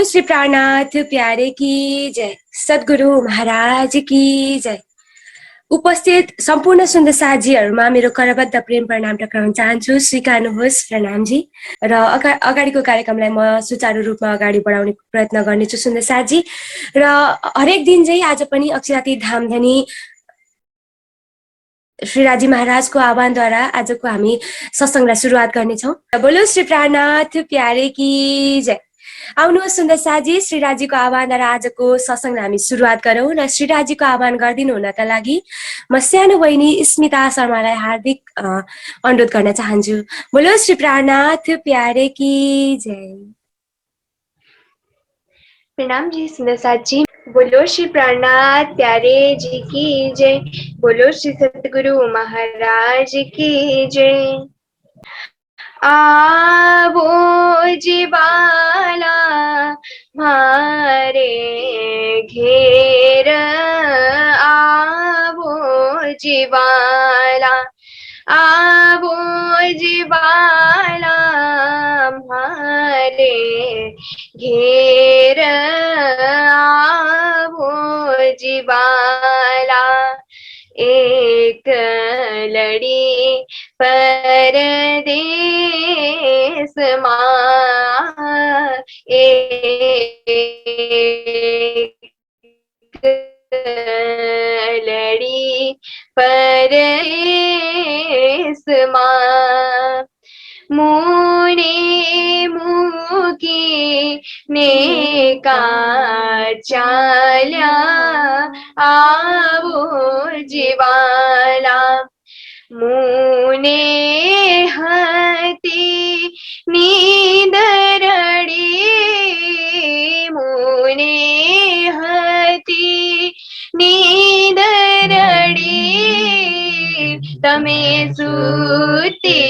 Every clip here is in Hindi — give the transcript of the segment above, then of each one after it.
श्री प्राणनाथ प्यारे की जय, सद्गुरु महाराज की जय। उपस्थित सम्पूर्ण सुन्दर साथीहरूमा मेरो करबद्ध प्रेम प्रणाम टक्राउन चाहन्छु। स्वीकार्नुहोस् प्रणामजी। र अगाडिको कार्यक्रमलाई म सुचारू रूपमा अगाडि बढाउने प्रयत्न गर्नेछु सुन्दर साथी। र हरेक दिन चाहिँ आज पनि अक्षरातीत धामधनी श्री राजी महाराजको आह्वानद्वारा आजको हामी सत्सङ्गलाई सुरुवात गर्नेछौँ। बोलो श्री प्राणनाथ प्यारे की जय। आउनुहोस् सुन्दर साथी, श्री राजीको आह्वानद्वारा आजको सत्सङ्गलाई हामी सुरुवात गरौँ। र श्री राजीको आह्वान गरिदिनु हुनका लागि म सानो बहिनी स्मिता शर्मालाई हार्दिक अनुरोध गर्न चाहन्छु। बोलो श्री प्राणनाथ प्यारे की जय। प्रणाम जी सुंदर साथ जी। बोलो श्री प्राणनाथ प्यारे जी की जय। बोलो श्री सतगुरु महाराज की जय। आवो जी बाला मारे घेर, आवो जी बाला, आवो जी बाला मारे घेर, आवो जी बाला। एक लड़ी परदेस मां, एक लड़ी परदेस मां। मुने मुकी ने का चाल्या, आवो जीवाला। मुने हती नींदरड़ी, मुने हती नींदरड़ी, तमे सूती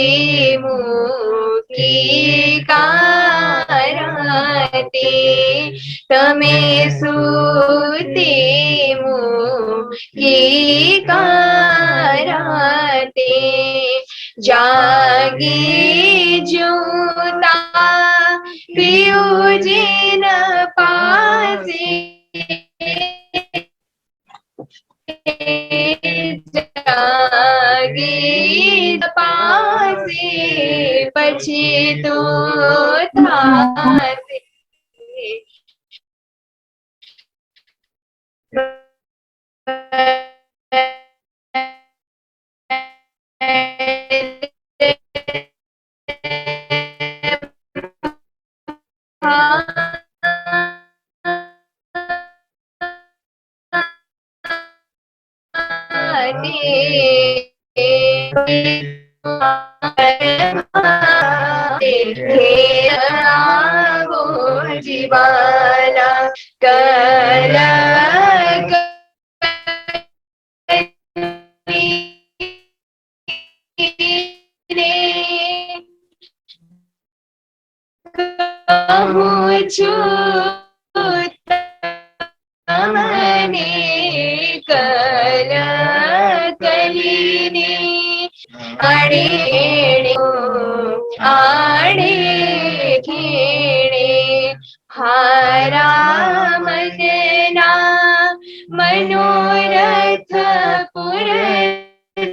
मुकी कारते, तमे सूती मुकी कारते। जागी जूता पियो जिन पासे, जागी पासे पछी तो थासे। आवो जीवाला कला कहूँ छूत मने कल कलीने आड़े आड़े खेड़े हारा मनना मनोरथ पुर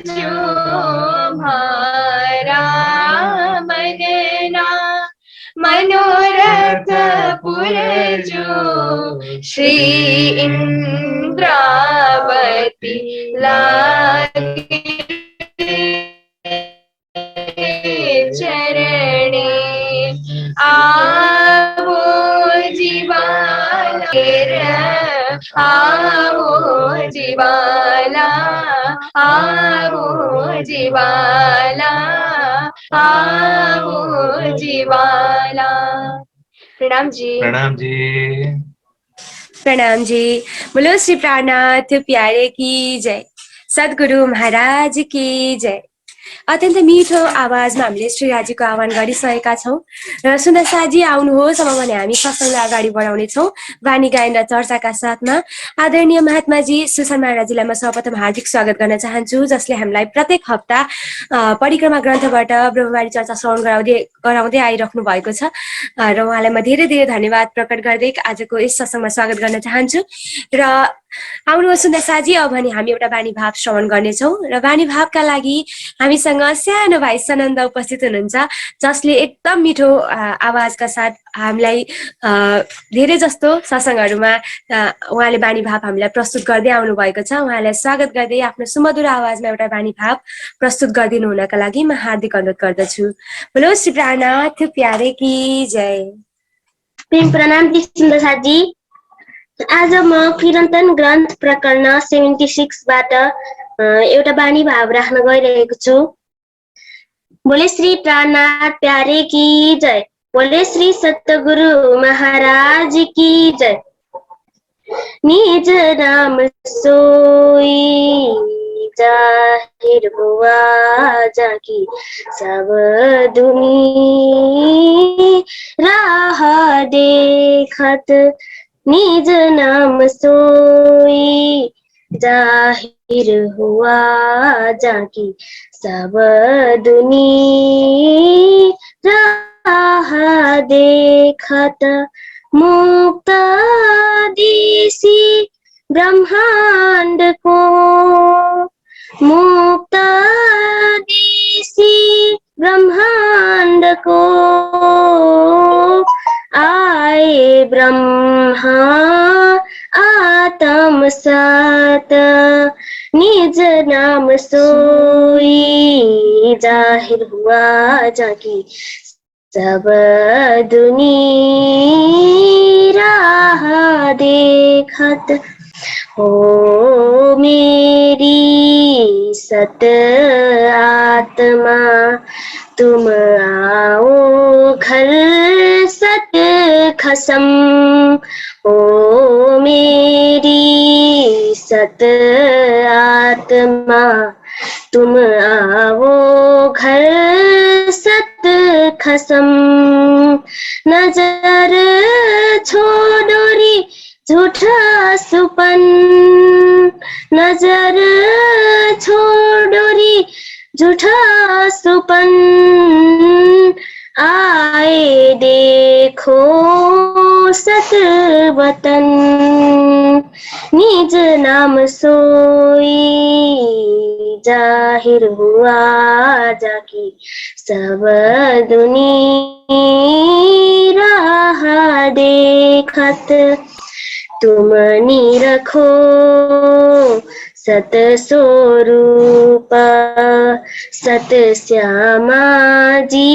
जो हारा मनना मनोरथ पुर जो श्री इंद्रावती लागे चरणे। आवो जीवाला, आवो जीवाला, आवो जीवाला, आवो जीवाला। प्रणाम जी। प्रणाम जी। प्रणाम जी। बोलो श्री प्राणनाथ प्यारे की जय, सद्गुरु महाराज की जय। अत्यन्त मिठो आवाजमा हामीले श्रीराजीको आह्वान गरिसकेका छौँ र सुन्दरसाजी आउनुहोस् अब भने हामी सत्सङ्गलाई अगाडि बढाउनेछौँ वाणी गायन र चर्चाका साथमा। आदरणीय महात्माजी सुसन महाराजीलाई म सर्वप्रथम हार्दिक स्वागत गर्न चाहन्छु, जसले हामीलाई प्रत्येक हप्ता परिक्रमा ग्रन्थबाट ब्रह्मबारी चर्चा श्रवण गराउँदै आइराख्नु भएको छ र उहाँलाई म धेरै धेरै धन्यवाद प्रकट गर्दै आजको यस सत्सङ्गमा स्वागत गर्न चाहन्छु। र आउनुहोस् सुन्दरसाजी, अब भने हामी एउटा वाणी भाव श्रवण गर्नेछौँ र वाणी भावका लागि हामीसँग सानो भाइ सनन्द उपस्थित हुनुहुन्छ, जसले एकदम मिठो आवाजका साथ हामीलाई धेरै जस्तो सत्सङ्गहरूमा उहाँले वाणी भाव हामीलाई प्रस्तुत गर्दै आउनु भएको छ। उहाँलाई स्वागत गर्दै आफ्नो सुमधुर आवाजमा एउटा वाणी भाव प्रस्तुत गरिदिनु हुनका लागि म हार्दिक अनुरोध गर्दछु। बोलो श्री प्राणनाथ प्यारे की जय। प्रेम प्रणाम सुन्दरसाजी। आज म किरन्तन ग्रन्थ प्रकरण 76 बाट एउटा वाणी भाव राख्न गइरहेको छु। बोले श्री प्राणनाथ प्यारे की जय। बोले श्री सतगुरु महाराज की जय। निज नाम सोई जाहिर हुआ जाकी सब दुनी राह देखत। निज नाम सोई जाहिर हुआ जाकी सब दुनी राह देखत। मुक्त दिसी ब्रह्मांड को मुक्त दिसी ब्रह्मांड को आए ब्रह्मा आत्म सत। निज नाम सोई जाहिर हुआ जाकी सब दुनी राह देखत। हो मेरी सत आत्मा तुम आओ घर सत खसम। हो मेरी सत आत्मा तुम आओ घर सत खसम। नजर छोड़ोरी झूठा सुपन। नजर छोड़ोरी झूठा सुपन। आए देखो सत वतन। निज नाम सोई जाहिर हुआ जाकी सब दुनी राह देखत। तुम निरखो सत स्वरूप सत श्यामा जी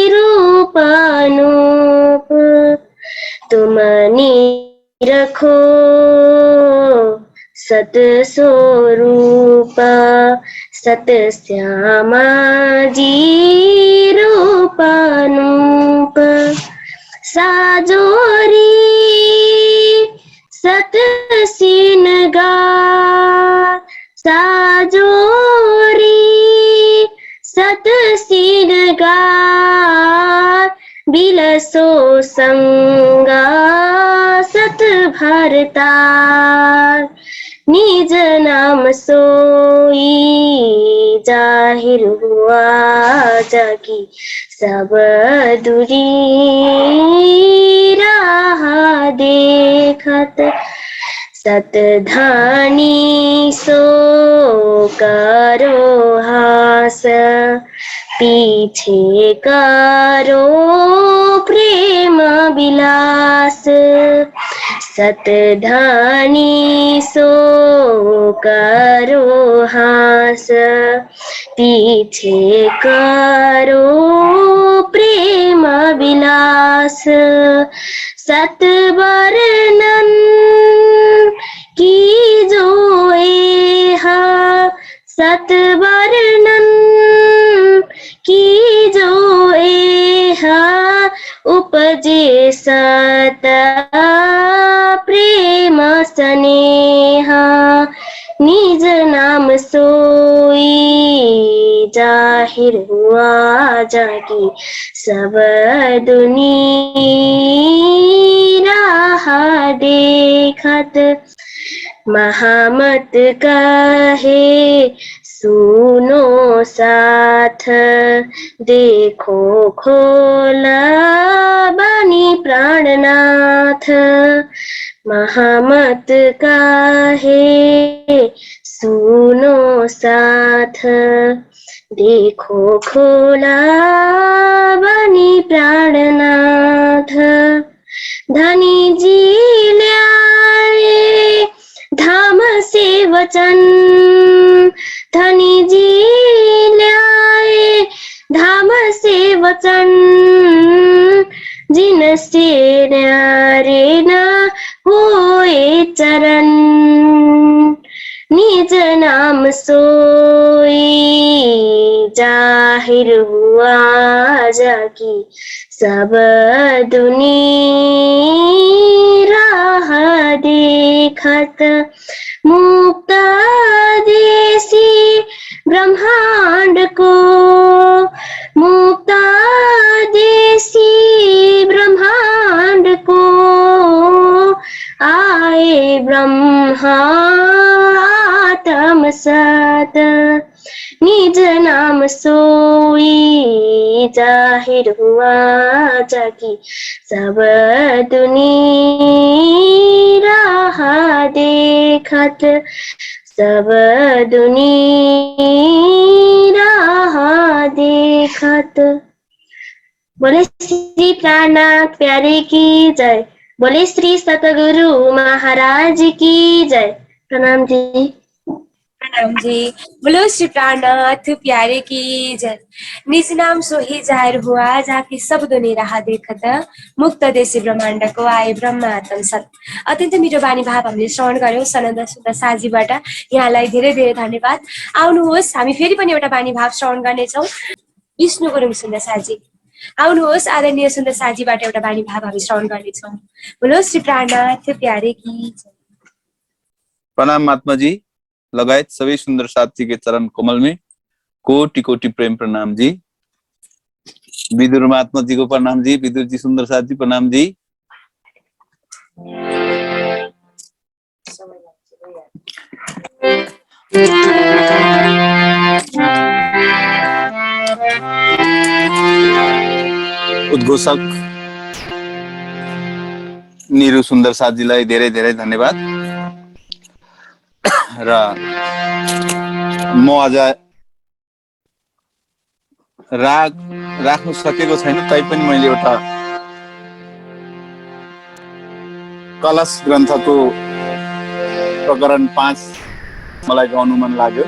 रूप अनूप। तुम निरखो सत स्वरूप सत श्यामा जी रूप अनूप। साजोरी सत सिनगार साजोरी सत सिनगार। बिलसो संगा सत भरतार। निज नाम सोई जाहिर हुआ जाकी सब दूरी राह देखत। सत धानी सो करो हास पीछे करो प्रेम विलास। सत धानी सो करो हास पीछे करो प्रेम विलास। सत वर्णन की जो सत वर्णन की जो उपजे सत प्रेम स्नेहा। निज नाम सोई जाहिर हुआ जाकी सब दुनिया राह देखत महामत कहे सुनो साथ देखो खोल बनी प्राणनाथ महामत काहे सुनो साथ देखो खोला बनी प्राणनाथ धनी जी ल्याए धाम से वचन धनी जी ल्याए धाम से वचन जिन से न्यारे न होए चरण निज नाम सोई जाहिर हुआ जाकी सब दुनिया राह देखत मुक्त देसी ब्रह्मांड को मुक्त देसी ब्रह्मांड को आए ब्रह्मा आत्म सत निज नाम सोई जाहिर हुआ जाकी सब दुनिया राह देखत सब दुनिया राह देखत। बोले श्री प्राणनाथ प्यारे की जय। बोले श्री सतगुरु महाराज की जय। प्रणाम जी। प्रणाम जी। बोलो श्री प्राणनाथ प्यारे की जय। निज नाम सोही जाहिर हुआ जाकी सब दुनिया राह देखत मुक्त देशी ब्रह्माण्ड को आए ब्रह्मात्म सत। अत्यन्त मिठो बानी भाव हामीले श्रवण गर्यौं सनन्द सुन्द साजीबाट। यहाँलाई धेरै धेरै धन्यवाद। आउनुहोस् हामी फेरि पनि एउटा बानी भाव श्रवण गर्नेछौँ। विष्णु गुरुङ सुन्द साजी आउनुहोस्। आदरणीय सुन्द साजीबाट एउटा बानी भाव हामी श्रवण गर्नेछौँ। बोलो श्री प्राणनाथ प्यारे की जय। प्रणाम महात्मा जी लगायत सबै सुन्दर साथी के चरण कमल में कोटि कोटि प्रेम प्रणाम जी। विदुर महात्मा जी को प्रणाम जी। विदुर जी सुंदर साथ जी प्रणाम जी। उद्घोषक निरु सुन्दर साथ जीलाई धेरै धेरै धन्यवाद। र म आज राग राख्न सकेको छैन, तैपनि मैले एउटा कलश ग्रन्थको प्रकरण 5 मलाई गाउनु मन लाग्यो।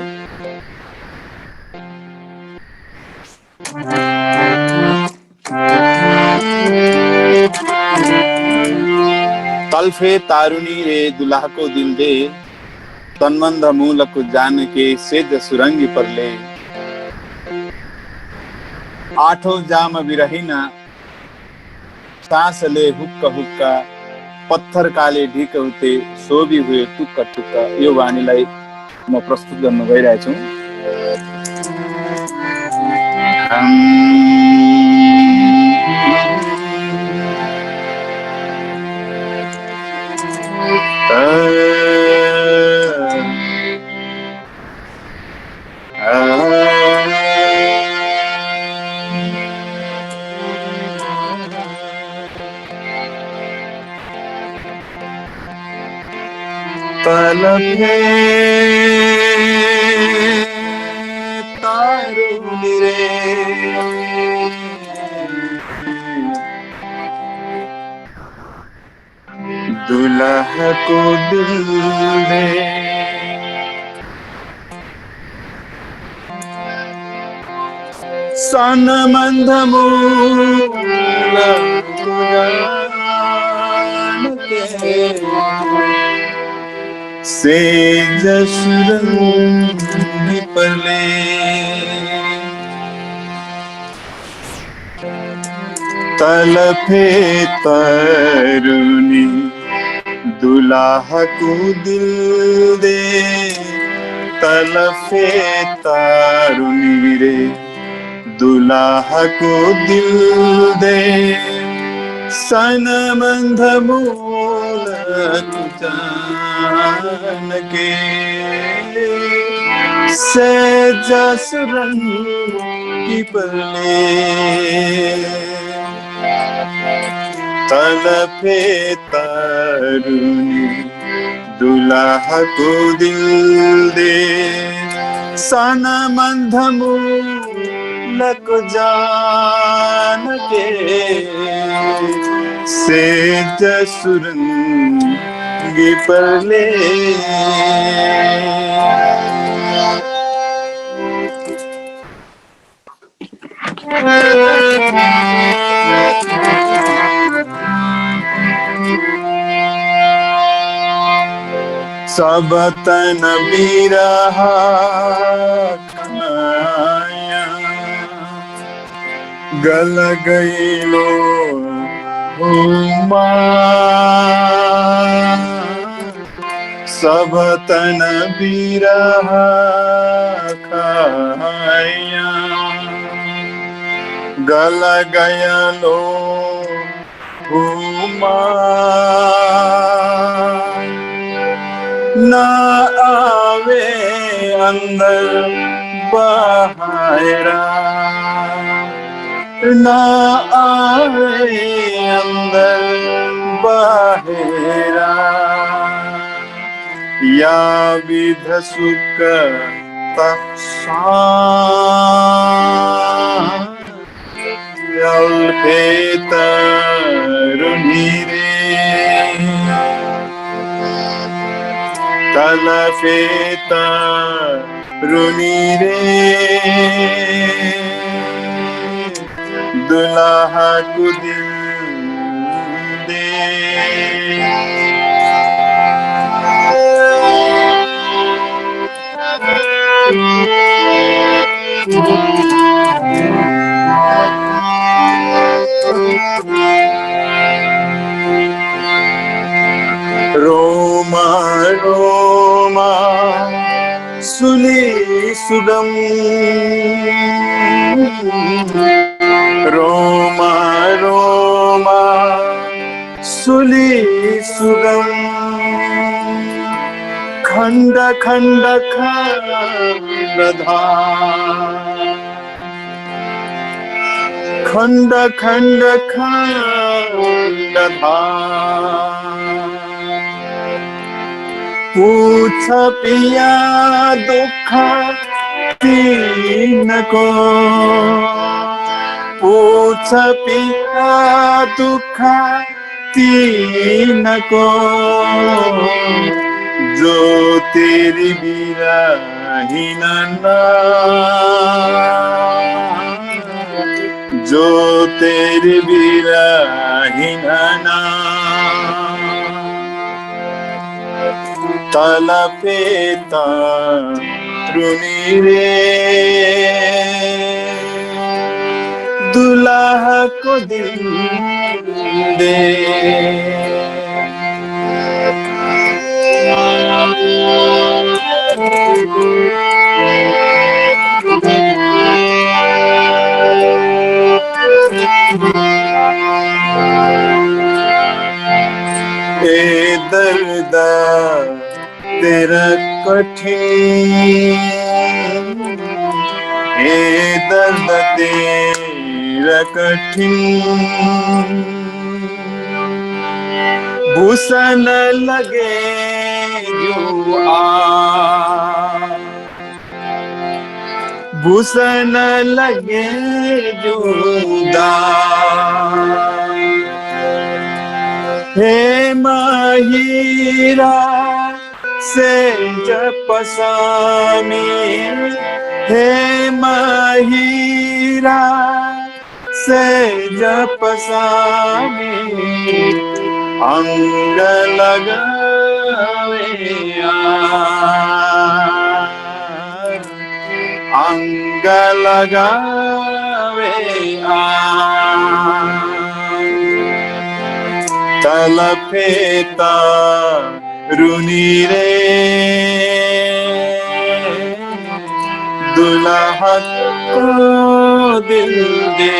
तल्फे तारुनी रे दुलाहको दिल दे तन्मन्द मूलको जान के सेज सुरंगी परले आठौं जाम बिरहिना सासले हुक्का हुक्का पत्थर काले ढिकौते सोभी हुए टुक्का टुक्का। यो वाणीलाई म प्रस्तुत गर्न गइरहेछु। तलफे तारुनी रे दुल्हा को दिल दे सन मंद मूल से जसुरंगी परले तलफे तरुनी दुल्हा को दिल दे तलफे तारुनी रे दुलाहको दिल दे सनबन्ध मूल जान के सहज सुरन की पले तलफे तारुनी दुलाहको दिल दे सनबन्ध मूलको जान के सेज सुरंगी परले सब तन बिरहा खाया गल गईलो हुमा सब तन बिरहा खाया गल गयलो हुमा ना आवे अंदर बाहरा ना आवे अंदर बाहरा या विध सुख तल्फे तारुनी रे तलफे तारुनी रे दुल्हा को दिल दे रोमा रोमा सुली सुगम रोमा रोमा सुली सुगम खंड खंड खंडधा खंड खंड खंडधा पूछ पिया दुख तीन को पूछ पिया दुख तीन को जो तेरी बिरहीन जो तेरी बिरहीन तलफे तारुनी रे दुल्हा को दिल दे ए दर्द तेरा कठिन ए दर्द तेरा कठिन भूषण लगे जो भूषण लगे जो हे माहिरा से जपसामी हे माहिरा से जपसामी अंग लगावे अंग लगावे तलफे तारुनी रे दुल्हा को दिल दे।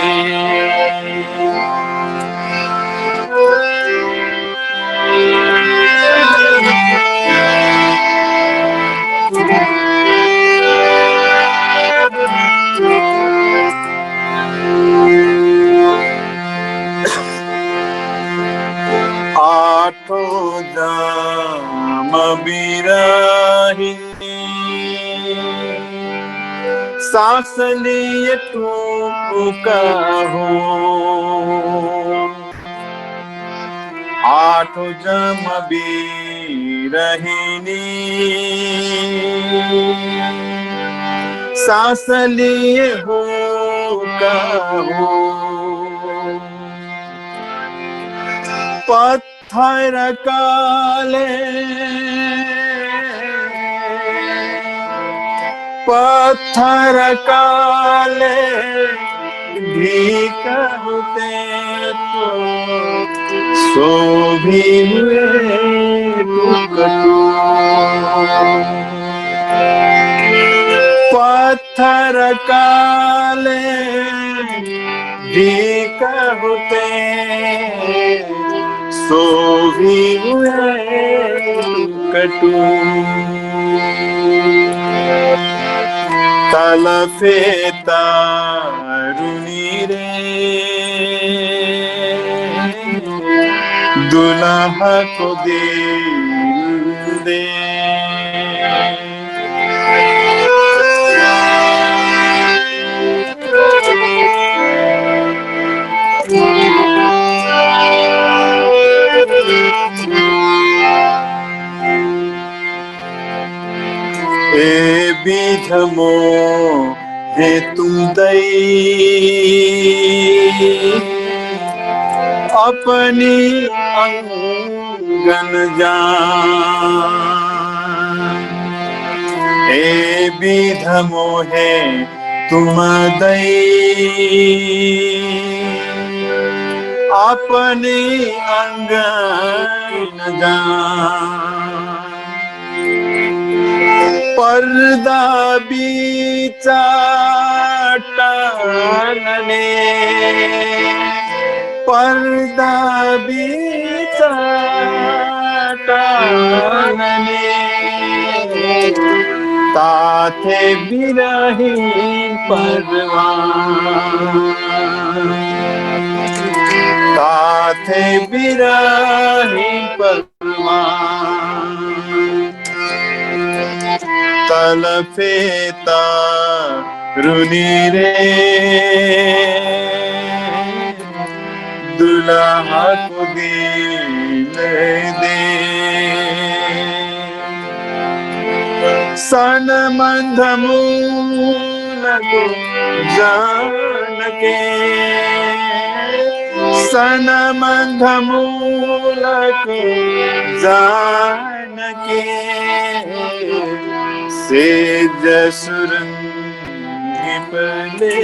आठों जाम बिरही सांस लिए ठुमका हो। आठों जाम बिरहिनी सांस लिए हो का हो। पत्थर काले पत्थर काले भीख होते तो सो भी हुए टुकड़ों। पत्थर काले भीख होते सो भी हुए टुकड़ों। तलफे तारुनी रे दुल्हा को दिल दे। ए बिधमो हे तुम दई अपनी अंगन जान। ए बिधमो है तुम दई अपनी अंगन जान। पर्दा बीचा टांगने पर्दा बीचा टांगने ताथे बिरही परवान। ताथे बिरही परवान। तलफे तारुनी रे दुल्हा को दिल दे। सन मंध मूल को जान के सन मंध मूल को जान के से जसुरंगी पले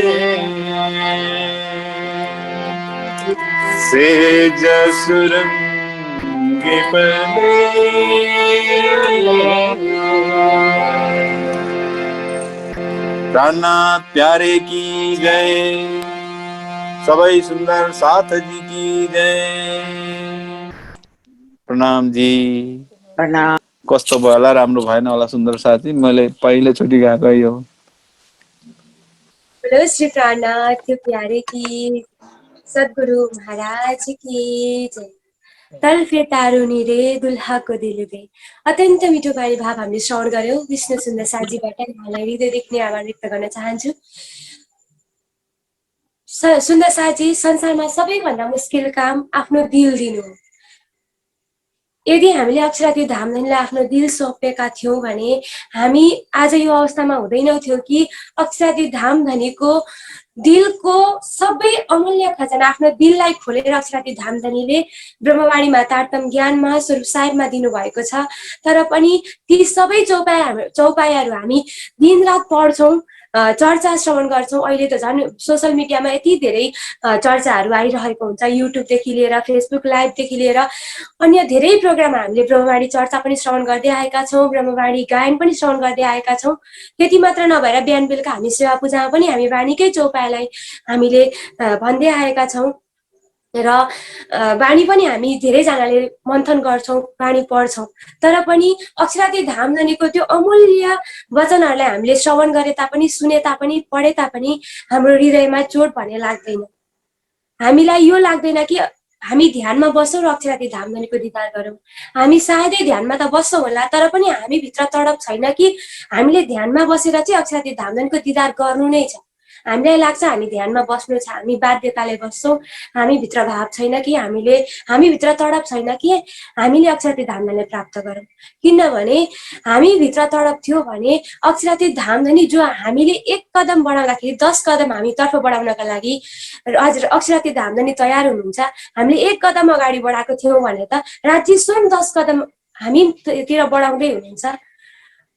से जसुरंगी पले। प्राणनाथ प्यारे की जय। सबै सुंदर साथ जी की जय। प्रणाम जी। प्रणाम। कस्तो भयो होला? राम्रो भएन होला सुन्दर साथी? मैले पहिलोचोटि गएको यो। बोलो श्री प्राणनाथ प्यारे की सद्गुरु महाराज की जय। तलफे तारुनी रे दुल्हाको दिल दे। अत्यन्त मिठो बाणी भाव हामीले श्रवण गर्यौं विष्णु सुन्दर साथीबाट। उहाँलाई हृदयदेखि नै आभार व्यक्त गर्न चाहन्छु। सुन्दर साथी, संसारमा सबैभन्दा मुस्किल काम आफ्नो दिल दिनु हो। यदि हामीले अक्षराती धामधनीलाई आफ्नो दिल सौंपेका थियौं भने हामी आज यो अवस्थामा हुँदैनौ थियो कि अक्षराती धामधनीको दिलको सबै अमूल्य खजाना आफ्नो दिललाई खोलेर अक्षराती धामधनीले ब्रह्मवाणीमा तारतम ज्ञान महास्वरूप साहेबमा दिनुभएको छ। तर पनि ती सबै चौपायाहरू हामी दिनरात पढ्छौं चर्चा श्रवण गर्छौँ। अहिले त झन् सोसियल मिडियामा यति धेरै चर्चाहरू आइरहेको हुन्छ, युट्युबदेखि लिएर फेसबुक लाइभदेखि लिएर अन्य धेरै प्रोग्राम हामीले ब्रह्मवाणी चर्चा पनि श्रवण गर्दै आएका छौँ, ब्रह्मवाणी गायन पनि श्रवण गर्दै आएका छौँ। त्यति मात्र नभएर बिहान बेलुका हामी सेवा पूजामा पनि हामी वाणीकै चौपायालाई हामीले भन्दै आएका छौँ र वाणी पनि हामी धेरैजनाले मन्थन गर्छौँ, वाणी पढ्छौँ। तर पनि अक्षराती धामधनीको त्यो अमूल्य वचनहरूलाई हामीले श्रवण गरे तापनि, सुने तापनि, पढे तापनि हाम्रो हृदयमा चोट भन्ने लाग्दैन। हामीलाई यो लाग्दैन कि हामी ध्यानमा बसौँ र अक्षराती धामधनीको दिदार गरौँ। हामी सायदै ध्यानमा त बस्छौँ होला, तर पनि हामी भित्र तडप छैन कि हामीले ध्यानमा बसेर चाहिँ अक्षराती धामधनीको दिदार गर्नु नै छ। हामीलाई लाग्छ हामी ध्यानमा बस्नु छ, हामी बाध्यताले बस्छौँ, हामीभित्र भाव छैन कि हामीभित्र तडप छैन कि हामीले अक्षराती धामधनी प्राप्त गरौँ। किनभने हामीभित्र तडप थियो भने अक्षराती धामधनी जो हामीले एक कदम बढाउँदाखेरि 10 कदम हामीतर्फ बढाउनका लागि हजुर अक्षराती धामधनी तयार हुनुहुन्छ। हामीले एक कदम अगाडि बढाएको थियौँ भने त राज्य स्वयं 10 कदम हामीतिर बढाउँदै हुनुहुन्छ।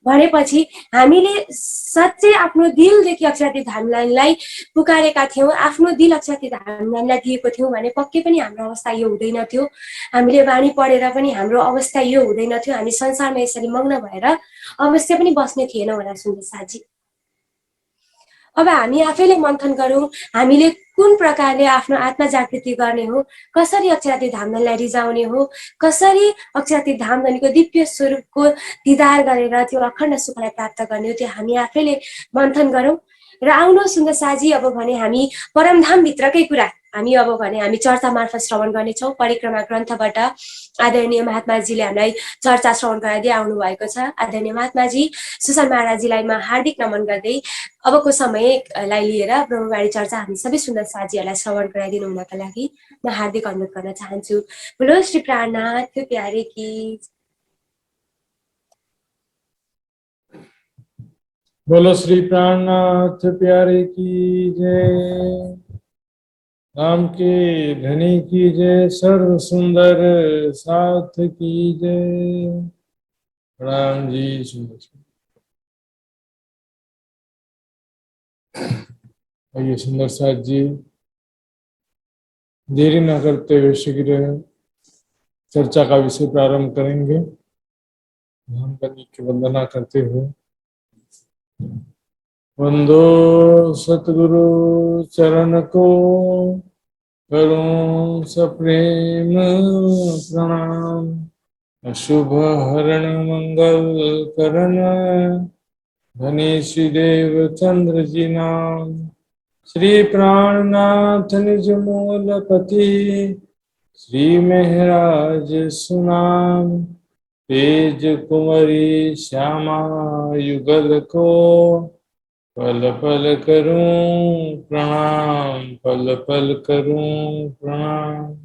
भनेपछि हामीले सच्चै आफ्नो दिलदेखि अक्षराती धामधनीलाई पुकारेका थियौँ, आफ्नो दिल अक्षराती धामधनीलाई दिएको थियौँ भने पक्कै पनि हाम्रो अवस्था यो हुँदैन थियो। हामीले वाणी पढेर पनि हाम्रो अवस्था यो हुँदैन थियो। हामी संसारमा यसरी मग्न भएर अवश्य पनि बस्ने थिएन होला सुन्दै साथी। अब हामी आफैले मन्थन गरौँ, हामीले कुन प्रकारले आफ्नो आत्मा जागृति गर्ने हो, कसरी अक्षराती धामधनीलाई रिजाउने हो, कसरी अक्षराती धामधनीको दिव्य स्वरूपको दिदार गरेर त्यो अखण्ड सुखलाई प्राप्त गर्ने हो, त्यो हामी आफैले मन्थन गरौँ। र आउनु सुन्दर साजी, अब भने हामी परमधामभित्रकै कुरा हामी अब भने हामी चर्चा मार्फत श्रवण गर्नेछौँ। परिक्रमा ग्रन्थबाट आदरणीय महात्माजीले हामीलाई चर्चा श्रवण गराइदिए आउनु भएको छ। आदरणीय महात्माजी सुशाल महाराजीलाई म हार्दिक नमन गर्दै अबको समयलाई लिएर ब्रह्मवाणी चर्चा हामी सबै सुन्दर साथीहरूलाई श्रवण गराइदिनु हुनका लागि म हार्दिक अनुरोध गर्न चाहन्छु। बोलो श्री प्राणनाथ प्यारे की, बोलो श्री प्राणनाथ प्यारे की जय। राम के धनी की जय, सर्व सुंदर साथ की जय। प्रणाम जी। आइए सुंदर साथ जी, देरी न करते हुए शीघ्र चर्चा का विषय प्रारंभ करेंगे। हम बनी की वंदना करते हुए वंदो सतगुरु चरण को करूं सप्रेम प्रणाम। अशुभ हरण मंगल करण धनी श्री देव चंद्र जी नाम। श्री प्राणनाथ निज मूलपति श्री महराज सुनाम। तेज कुंवरी श्यामा युगल को पल पल करूं प्रणाम, पल पल करूं प्रणाम।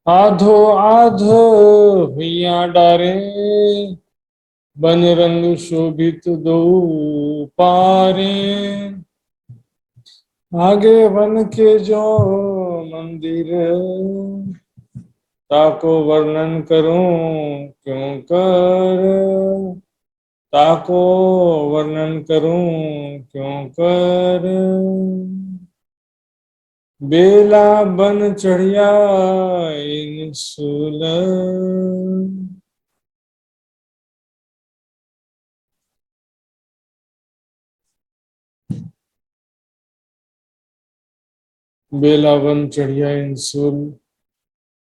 आधो आधो हुइया डारे बन रंग शोभित दो पारे। आगे बन के जो मंदिर ताको वर्णन करूं क्यों कर, ताको वर्णन करूं क्यों कर। बेला बन चढ़िया इन सूल, बेला बन चढ़िया इन सूल।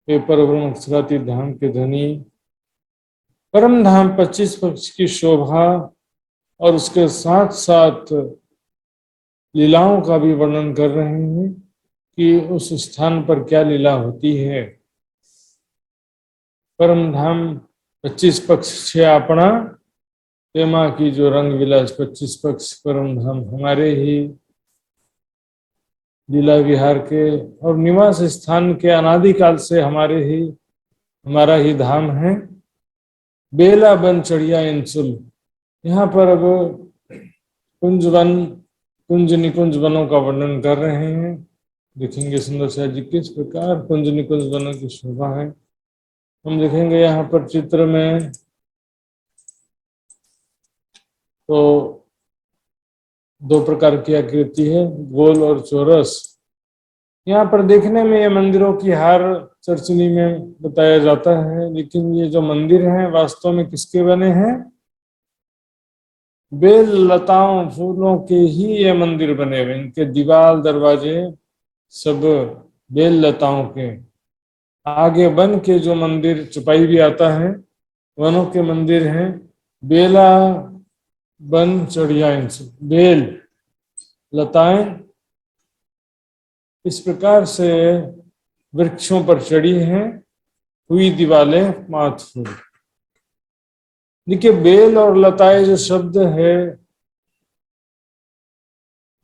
हे परब्रह्म अक्षराती धाम के धनी, परम धाम 25 पक्ष की शोभा और उसके साथ साथ लीलाओं का भी वर्णन कर रहे हैं कि उस स्थान पर क्या लीला होती है। परम धाम 25 पक्ष छे अपना तेमा की जो रंग विलास 25 पक्ष परम धाम हमारे ही लीला विहार के और निवास स्थान के अनादिकाल से हमारा ही धाम है। बेला बन चढ़िया इंसुल, यहाँ पर अब कुंज वन, कुंज निकुंज वनों का वर्णन कर रहे हैं। देखेंगे सुंदर सा जी किस प्रकार कुंज निकुंज वनों की शोभा है। हम देखेंगे यहाँ पर चित्र में तो दो प्रकार की आकृति है, गोल और चौरस। यहाँ पर देखने में ये मंदिरों की हार चर्चनी में बताया जाता है, लेकिन ये जो मंदिर हैं वास्तव में किसके बने हैं? बेल लताओं फूलों के ही ये मंदिर बने हुए। इनके दीवार दरवाजे सब बेल लताओं के। आगे वन के जो मंदिर चौपाई भी आता है, वनों के मंदिर हैं। बेला वन चढ़िया, बेल लताएं इस प्रकार से वृक्षों पर चढ़ी हैं, हुई दीवालें मात फूल। देखिए बेल और लताएं जो शब्द है,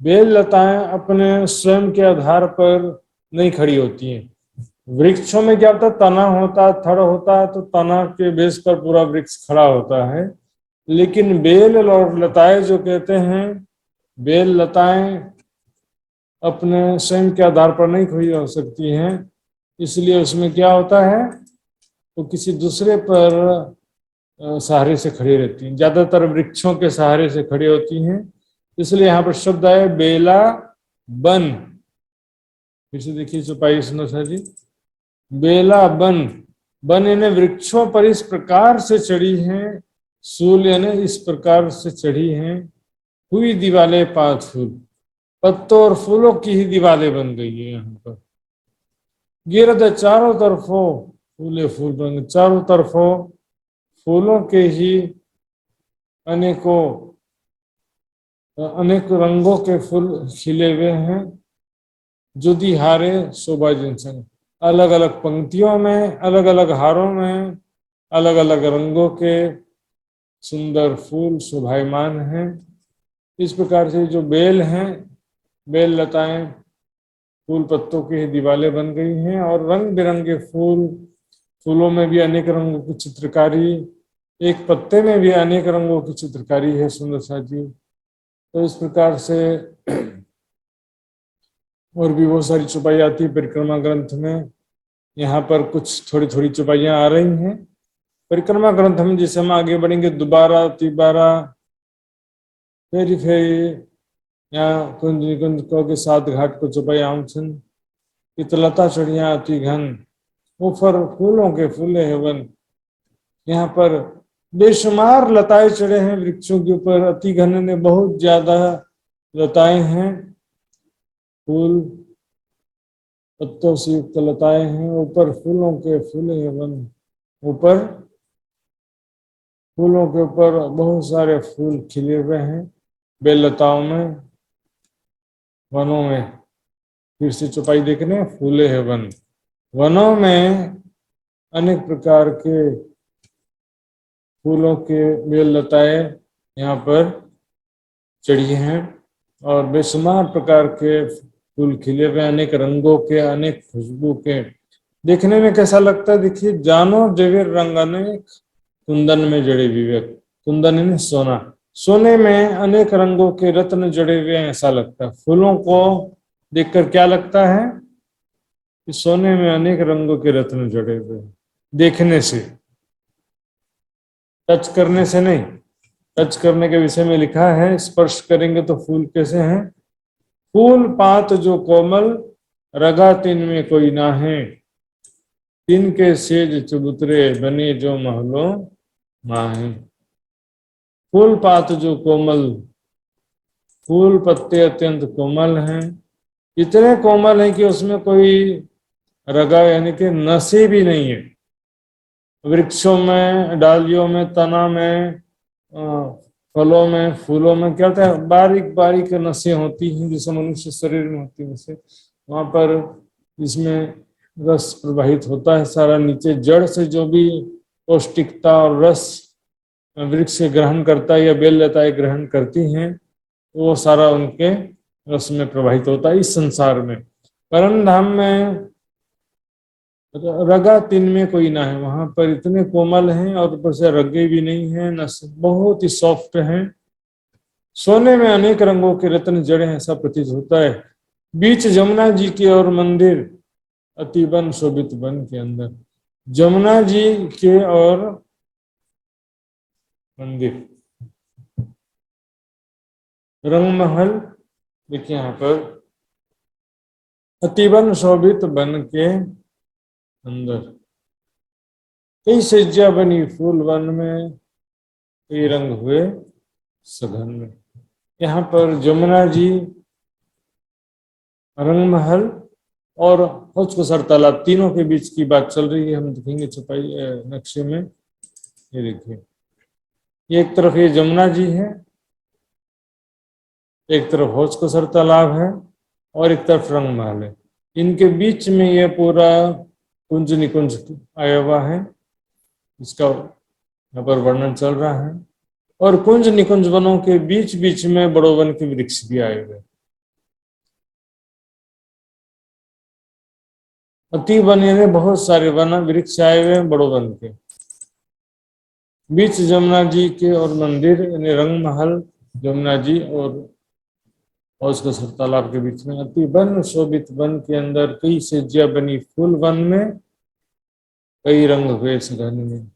बेल लताएं अपने स्वयं के आधार पर नहीं खड़ी होती हैं। वृक्षों में क्या होता है, तना होता है, थड़ होता है, तो तना के बेस पर पूरा वृक्ष खड़ा होता है। लेकिन बेल और लताएं जो कहते हैं, बेल लताएं अपने स्वयं के आधार पर नहीं खड़ी हो सकती हैं, इसलिए उसमें क्या होता है, वो किसी दूसरे पर सहारे से खड़ी रहती हैं। ज्यादातर वृक्षों के सहारे से खड़ी होती हैं, इसलिए यहाँ पर शब्द आए बेला बन। फिर से देखिए चौपाई सुनो जी, बेला बन। बन यानी वृक्षों पर इस प्रकार से चढ़ी हैं, सूल यानी इस प्रकार से चढ़ी हैं, हुई दीवालें पात फूल, पत्तों और फूलों की ही दीवालें बन गई है। यहाँ पर गिरद चारों तरफों फूले फूल बन गए, चारों तरफों फूलों के ही अनेकों अनेक रंगों के फूल खिले हुए हैं। जुदी हारे शोभा जिनसन, अलग अलग पंक्तियों में, अलग अलग हारों में, अलग अलग रंगों के सुंदर फूल शोभायमान हैं। इस प्रकार से जो बेल हैं, बेल लताएं फूल पत्तों की दीवालें बन गई हैं, और रंग बिरंगे फूल, फूलों में भी अनेक रंगों की चित्रकारी, एक पत्ते में भी अनेक रंगों की चित्रकारी है सुंदर सा जी। तो इस प्रकार से और भी बहुत सारी चौपाई आती है परिक्रमा ग्रंथ में। यहाँ पर कुछ थोड़ी थोड़ी चौपाइयाँ आ रही हैं परिक्रमा ग्रंथ में। जैसे हम आगे बढ़ेंगे, दोबारा तिबारा फेरी फेरी, यहाँ कुंज निकुंज कह के 7 घाट को चौपाई आम छन, इतलता चढ़िया अति घन, ऊपर फूलों के फूले है वन। यहाँ पर बेशुमार लताएं चढ़े हैं वृक्षों के ऊपर, अति घन ने बहुत ज्यादा लताएं हैं, फूल पत्तों से युक्त लताएं हैं, ऊपर फूलों के फूले हैं वन। ऊपर फूलों के ऊपर बहुत सारे फूल खिले हुए हैं बेललताओं में, वनों में। फिर से चौपाई देखने, फूले हैं वन। वनों में अनेक प्रकार के फूलों के बेललताएं यहाँ पर चढ़ी हैं, और बेशुमार प्रकार के फूल खिले हुए, अनेक रंगों के, अनेक खुशबू के। देखने में कैसा लगता है, देखिए, जानो जवेर रंग अनेक, कुंदन में जड़े विवेक। कुंदन यानी सोना, सोने में अनेक रंगों के रत्न जड़े हुए हैं ऐसा लगता है। फूलों को देखकर क्या लगता है कि सोने में अनेक रंगों के रत्न जड़े हुए हैं। देखने से, टच करने से नहीं। टच करने के विषय में लिखा है, स्पर्श करेंगे तो फूल कैसे हैं। फूल पात जो कोमल, रगा तिन में कोई ना है, तिन के सेज चबूतरे बने जो महलों माहे। फूल पात जो कोमल, फूल पत्ते अत्यंत कोमल हैं, इतने कोमल हैं कि उसमें कोई रगा यानी कि नसें भी नहीं है। वृक्षों में, डालियों में, तना में, फलों में, फूलों में क्या होता है, बारीक बारीक नसें होती हैं जैसे मनुष्य शरीर में होती है नसें। वहां पर इसमें रस प्रवाहित होता है सारा। नीचे जड़ से जो भी पौष्टिकता और रस वृक्ष से ग्रहण करता है या बेल लताएं ग्रहण करती हैं, वो सारा उनके रस में प्रवाहित होता है इस संसार में। परम धाम में रगा तिन में कोई ना है, वहां पर इतने कोमल हैं और ऊपर से रगे भी नहीं है, नस बहुत ही सॉफ्ट हैं। सोने में अनेक रंगों के रत्न जड़े हैं, ऐसा प्रतीत होता है। बीच जमुना जी के और मंदिर अति वन शोभित वन के अंदर। जमुना जी के और मंदिर, रंगमहल, देखिए यहाँ पर अतिवन शोभित वन के अंदर कई सज्जा बनी फूल वन में, कई रंग हुए सघन में। यहाँ पर जमुना जी, रंगमहल और हौज को सर तालाब, तीनों के बीच की बात चल रही है। हम दिखेंगे छपाई नक्शे में। ये देखिए, एक तरफ ये जमुना जी है, एक तरफ हौज को सर तालाब है और एक तरफ रंगमहल है। इनके बीच में ये पूरा कुंज निकुंज आया हुआ है, इसका यहाँ पर वर्णन चल रहा है। और कुंज निकुंज वनों के बीच बीच में बड़ो वन के वृक्ष भी आए हुए। अति वन यानी बहुत सारे वन वृक्ष आए हुए हैं बड़ो वन के बीच। जमुना जी के और मंदिर यानी रंगमहल, जमुना जी और उसके सर तालाब के बीच में अति वन शोभित वन के अंदर कई सज्जा बनी फूल वन में, कई रंग हुए सघन में।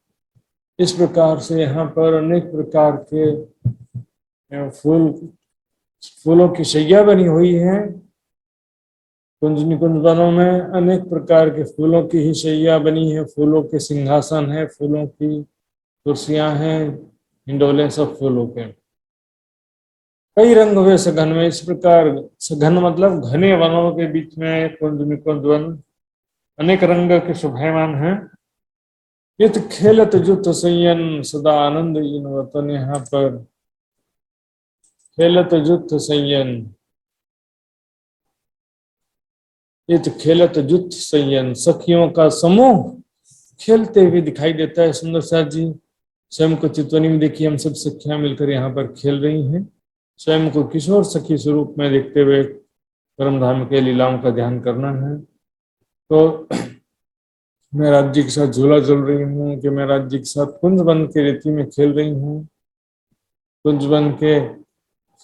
इस प्रकार से यहाँ पर अनेक प्रकार के फूलों की शैया बनी हुई है। कुंज निकुंज वनों में अनेक प्रकार के फूलों की ही शैया बनी है, फूलों के सिंहासन है, फूलों की कुर्सियां हैं, हिंडोले सब फूलों के, कई रंग हुए सघन में। इस प्रकार सघन मतलब घने वनों के बीच में कुंज निकुंज वन अनेक रंग के शोभायमान है। इत खेलत जुत संयन सदा आनंद इन वतन। यहाँ पर खेलत जुत संयन, इत खेलत जुत संयन, सखियों का समूह खेलते हुए दिखाई देता है। सुंदर साथ जी स्वयं को चितवनी में देखिए, हम सब सखियां मिलकर यहाँ पर खेल रही हैं। स्वयं को किशोर सखी स्वरूप में देखते हुए परम धाम के लीलाओं का ध्यान करना है। तो मैं राज्य के साथ झूला झूल रही हूँ कि मैं राज्य के साथ कुंज वन के रेती में खेल रही हूँ। कुंज वन के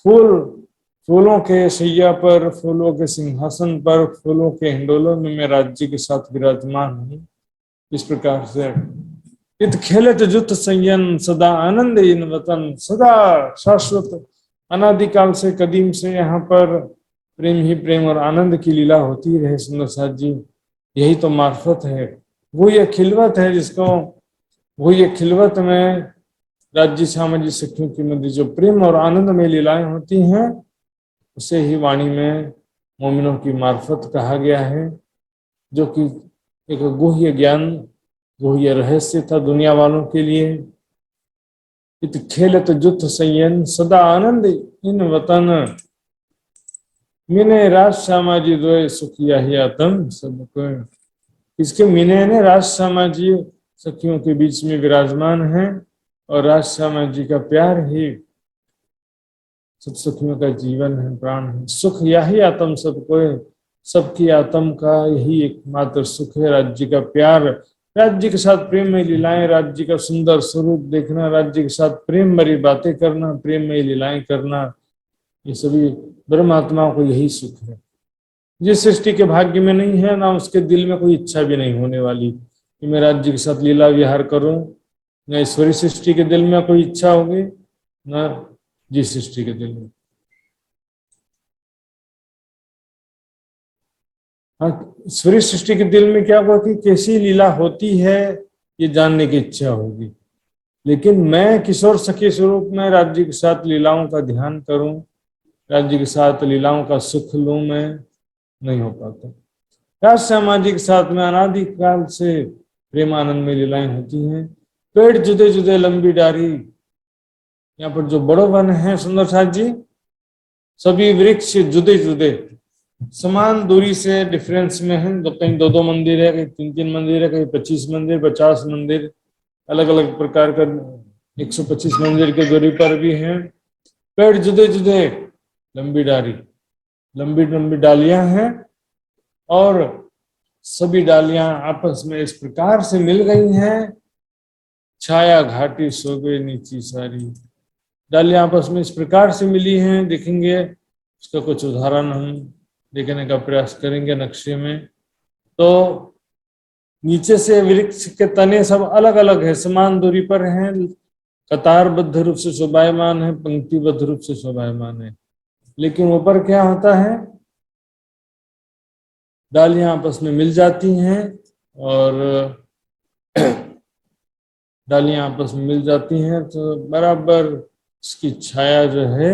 फूलों के शैया पर, फूलों के सिंहासन पर, फूलों के हिंडोलों में मैं राज्य के साथ विराजमान हूँ। इस प्रकार से इत खेलत जुत संयन सदा आनंद इन वतन, सदा शाश्वत अनादिकाल से कदीम से यहाँ पर प्रेम ही प्रेम और आनंद की लीला होती रहे। सुंदर साथ जी यही तो मार्फत है, वो ये खिलवत है जिसको, वो ये खिलवत में राज्य सामाजिक सखियों की मध्य जो प्रेम और आनंद में लीलाएं होती हैं, उसे ही वाणी में मोमिनों की मार्फत कहा गया है, जो कि एक गुह्य ज्ञान, गुह्य रहस्य था दुनिया वालों के लिए। इत खेलत जुत संयन सदा आनंद इन वतन, मिने राज सामाजी द्वय सुखिया ही आतम सबको। इसके मिने ने राज सामाजी सखियों के बीच में विराजमान है और राज सामाजी का प्यार ही सब सखियों का जीवन है, प्राण है। सुख यही आत्म सबको, सबकी आत्म का यही एकमात्र सुख है, राज्य का प्यार, राज्य के साथ प्रेम में लीलाएं, राज्य का सुंदर स्वरूप देखना, राज्य के साथ प्रेम भरी बातें करना, प्रेम में लीलाएं करना, ये सभी ब्रह्मात्माओं को यही सुख है। जिस सृष्टि के भाग्य में नहीं है ना, उसके दिल में कोई इच्छा भी नहीं होने वाली कि मैं राज्य के साथ लीला विहार करूं। न ईश्वरी सृष्टि के दिल में कोई इच्छा होगी, न जिस सृष्टि के दिल में। हाँ, ईश्वरी सृष्टि के दिल में क्या होगा कि कैसी लीला होती है ये जानने की इच्छा होगी, लेकिन मैं किशोर सखी स्वरूप में राज्य के साथ लीलाओं का ध्यान करूं, राज्य के साथ लीलाओं का सुख लूं, मैं नहीं हो पाता। राज सामाजिक साथ में अनादिकाल से प्रेमानंद में लीलाएं होती हैं। पेड़ जुदे जुदे लंबी डारी, यहाँ पर जो बड़ो वन है सुंदर साथ जी, सभी वृक्ष जुदे जुदे समान दूरी से डिफरेंस में है। तो कहीं 2-2 मंदिर है, कहीं 3-3 मंदिर है, कहीं 25 मंदिर, 50 मंदिर, अलग अलग प्रकार का 125 मंदिर की दूरी पर भी हैं। पेड़ जुदे जुदे लंबी डारी, लंबी लंबी डालियां हैं और सभी डालियां आपस में इस प्रकार से मिल गई हैं, छाया घाटी सो गई नीची सारी। डालियां आपस में इस प्रकार से मिली हैं, देखेंगे उसका कुछ उदाहरण हम देखने का प्रयास करेंगे नक्शे में। तो नीचे से वृक्ष के तने सब अलग अलग है, समान दूरी पर हैं, कतारबद्ध रूप से शोभायमान है, पंक्तिबद्ध रूप से शोभायमान है। लेकिन ऊपर क्या होता है, डालियां आपस में मिल जाती हैं और डालियां आपस में मिल जाती हैं तो बराबर उसकी छाया जो है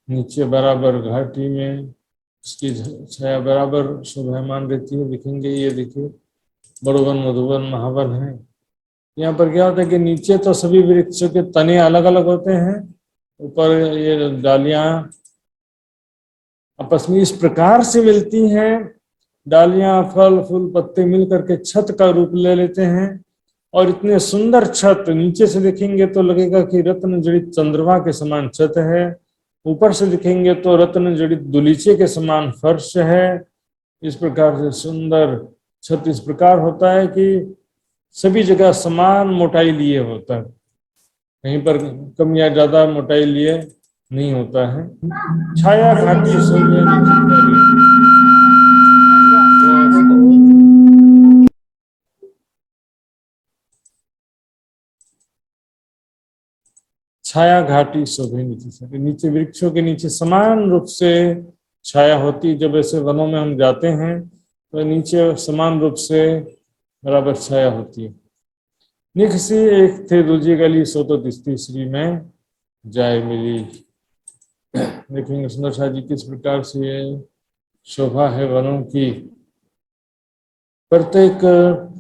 नीचे बराबर घाटी में उसकी छाया बराबर शोभायमान रहती है। दिखेंगे ये देखिए बड़वन, मधुवन, महावन है। यहाँ पर क्या होता है कि नीचे तो सभी वृक्षों के तने अलग अलग होते हैं, ऊपर ये डालियां आपस में इस प्रकार से मिलती हैं, डालियां फल फूल पत्ते मिल करके छत का रूप ले लेते हैं। और इतने सुंदर छत, नीचे से देखेंगे तो लगेगा कि रत्न जड़ित चंद्रमा के समान छत है, ऊपर से देखेंगे तो रत्न जड़ित दुलीचे के समान फर्श है। इस प्रकार से सुंदर छत इस प्रकार होता है कि सभी जगह समान मोटाई लिए होता है, कहीं पर कम या ज्यादा मोटाई लिए नहीं होता है। छाया घाटी छाया घाटी शोभे नीचे, नीचे वृक्षों के नीचे समान रूप से छाया होती। जब ऐसे वनों में हम जाते हैं तो नीचे समान रूप से बराबर छाया होती है। निकसी एक थे दूजी गली सो तो तीसरी में जाए मिली। देखेंगे सुंदर शाह जी किस प्रकार से शोभा है वनों की। प्रत्येक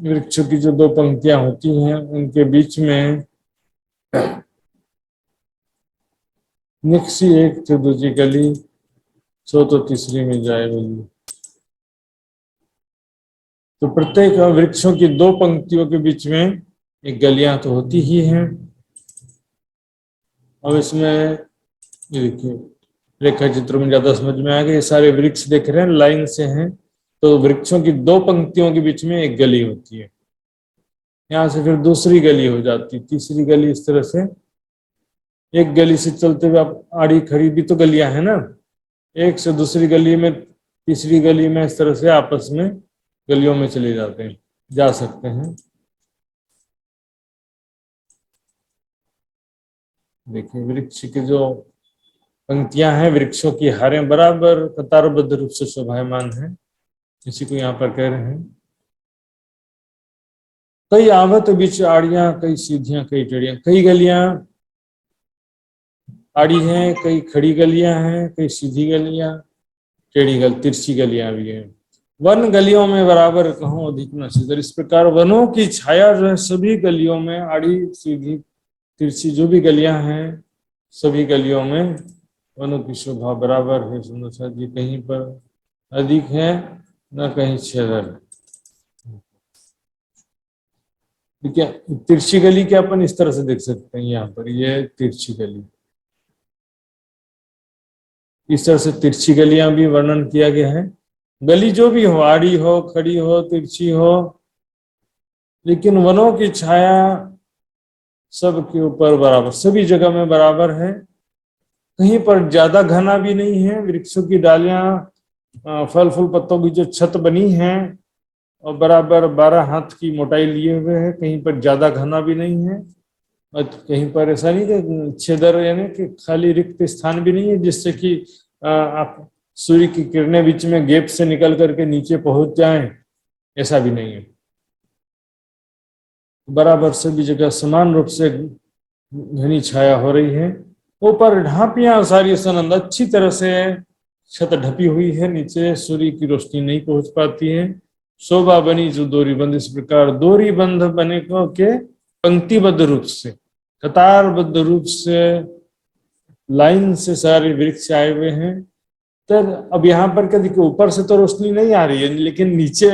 वृक्षों की जो दो पंक्तियां होती हैं उनके बीच में निकसी एक थे दूजी गली सो तो तीसरी में जाए मिली। तो प्रत्येक वृक्षों की दो पंक्तियों के बीच में एक गलियां तो होती ही हैं। अब इसमें ये देखिए रेखा चित्र में ज्यादा समझ में आ गया, ये सारे वृक्ष देख रहे हैं लाइन से हैं, तो वृक्षों की दो पंक्तियों के बीच में एक गली होती है। यहाँ से फिर दूसरी गली हो जाती, तीसरी गली, इस तरह से एक गली से चलते हुए आप आड़ी खड़ी भी तो गलियां हैं ना, एक से दूसरी गली में तीसरी गली में इस तरह से आपस में गलियों में चले जाते हैं, जा सकते हैं। देखिए वृक्ष की जो पंक्तियां हैं, वृक्षों की हारें बराबर कतारबद्ध रूप से शोभायमान है, इसी को यहाँ पर कह रहे हैं। कई आवत बीच आड़ियां, कई सीधियां कई टेढ़ियां, कई गलियां आड़ी हैं, कई खड़ी गलियां हैं, कई सीधी गलियां, टेढ़ी तिरछी गलियां भी हैं। वन गलियों में बराबर कहूं अधिक न सीधर। इस प्रकार वनों की छाया जो है सभी गलियों में, आड़ी सीधी तिरछी जो भी गलियां हैं सभी गलियों में वनों की शोभा बराबर है। सुंदर शाह जी कहीं पर अधिक है न कहीं छेदर। ठीक है, तिरछी गली के अपन इस तरह से देख सकते हैं, यहाँ पर ये तिरछी गली, इस तरह से तिरछी गलियां भी वर्णन किया गया है। गली जो भी हो, आड़ी हो, खड़ी हो, तिरछी हो, लेकिन वनों की छाया सबके ऊपर बराबर, सभी जगह में बराबर है। कहीं पर ज्यादा घना भी नहीं है। वृक्षों की डालियां फल फूल पत्तों की जो छत बनी है और बराबर 12 हाथ की मोटाई लिए हुए है, कहीं पर ज्यादा घना भी नहीं है और कहीं पर ऐसा नहीं कि छेदर यानी कि खाली रिक्त स्थान भी नहीं है जिससे कि आप सूर्य की किरणें बीच में गैप से निकल करके नीचे पहुंच जाएं, ऐसा भी नहीं है। बराबर सभी जगह समान रूप से घनी छाया हो रही है। ऊपर ढापियां सारी सनंद अच्छी तरह से छत ढपी हुई है, नीचे सूर्य की रोशनी नहीं पहुंच पाती है। शोभा बनी जो डोरी बंद, इस प्रकार डोरी बंद बने को के पंक्तिबद्ध रूप से, कतारबद्ध रूप से लाइन से सारे वृक्ष आए हुए हैं। तो अब यहाँ पर क्या देखिए, ऊपर से तो रोशनी नहीं आ रही है, लेकिन नीचे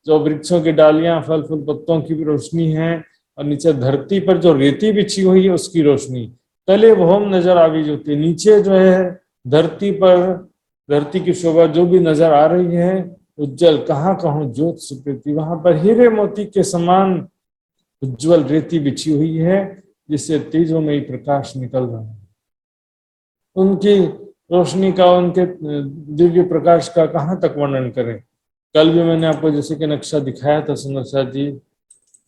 जो वृक्षों की डालियां फल फूल पत्तों की भी रोशनी है और नीचे धरती पर जो रेती बिछी हुई है उसकी रोशनी तले भौम नजर आवी होती है। नीचे जो है धरती पर, धरती की शोभा जो भी नजर आ रही है उज्जवल, कहाँ कहूँ ज्योत सुप्रीति, वहां पर हीरे मोती के समान उज्जवल रेती बिछी हुई है जिससे तेजों में ही प्रकाश निकल रहा है। उनकी रोशनी का, उनके दिव्य प्रकाश का कहाँ तक वर्णन करें। कल भी मैंने आपको जैसे कि नक्शा दिखाया था सुंदर साथ जी,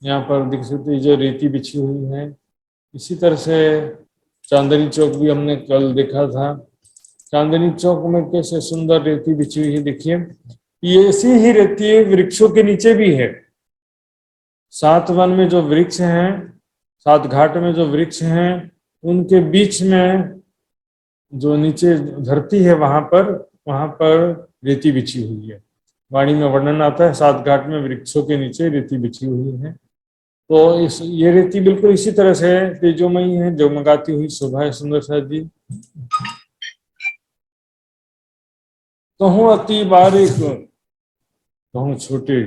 यहाँ पर दिख सकती जो रेती बिछी हुई है। इसी तरह से चांदनी चौक भी हमने कल देखा था। चांदनी चौक में कैसे सुंदर रेती बिछी हुई है, देखिए ये ऐसी ही रेती वृक्षों के नीचे भी है। 7 वन में जो वृक्ष हैं, 7 घाट में जो वृक्ष हैं, उनके बीच में जो नीचे धरती है वहां पर रेती बिछी हुई है। वाणी में वर्णन आता है 7 घाट में वृक्षों के नीचे रेती बिछी हुई है। तो ये रेती बिल्कुल इसी तरह से तेजोमयी है, जगमगाती हुई शोभा है सुंदर साथ जी। कहूँ अति बारीक कहूँ छोटे,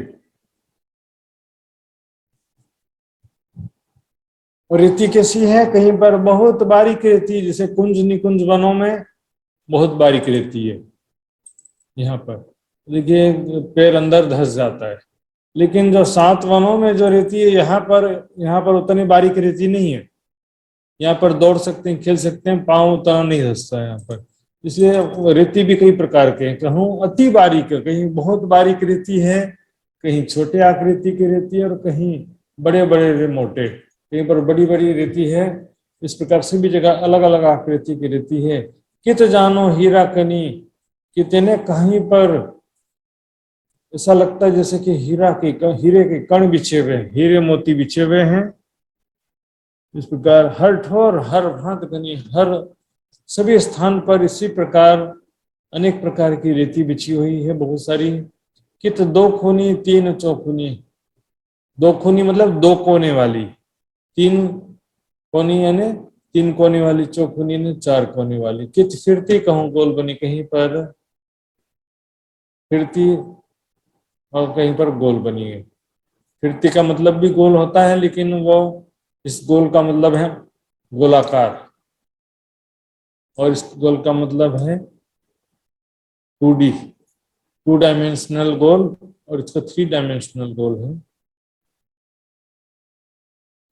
और रेती कैसी है, कहीं पर बहुत बारीक रेती, जैसे कुंज निकुंज वनों में बहुत बारीक रेती है। यहाँ पर देखिए पैर अंदर धंस जाता है, लेकिन जो 7 वनों में जो रेती है यहाँ पर उतनी बारीक रेती नहीं है। यहाँ पर दौड़ सकते हैं, खेल सकते हैं, पाँव उतना नहीं धंसता है यहाँ पर। इसलिए रेती भी कई प्रकार के हैं। कहूँ अति बारीक है, कहीं बहुत बारीक रेती है, कहीं छोटे आकृति की रेती है, और कहीं बड़े बड़े मोटे, कहीं पर बड़ी बड़ी रेती है। इस प्रकार से भी जगह अलग अलग आकृति की रेती है। कित जानो हीरा कनी, कितने कहीं पर ऐसा लगता है जैसे कि हीरे के कण बिछे हुए हैं, हीरे मोती बिछे हुए हैं। इस प्रकार हर ठोर हर भांत कनी, हर सभी स्थान पर इसी प्रकार अनेक प्रकार की रेती बिछी हुई है, बहुत सारी। कित 2 खूनी 3 चौखूनी, 2 खूनी मतलब 2 कोने वाली, 3 कोनी यानी 3 कोने वाली, चौखूनी ने 4 कोने वाली। कित फिरती कहूँ गोल बनी, कहीं पर फिरती और कहीं पर गोल बनी है। फिरती का मतलब भी गोल होता है, लेकिन वो इस गोल का मतलब है गोलाकार, और इस गोल का मतलब है 2D, 2 डायमेंशनल गोल, और इसका 3 डायमेंशनल गोल है।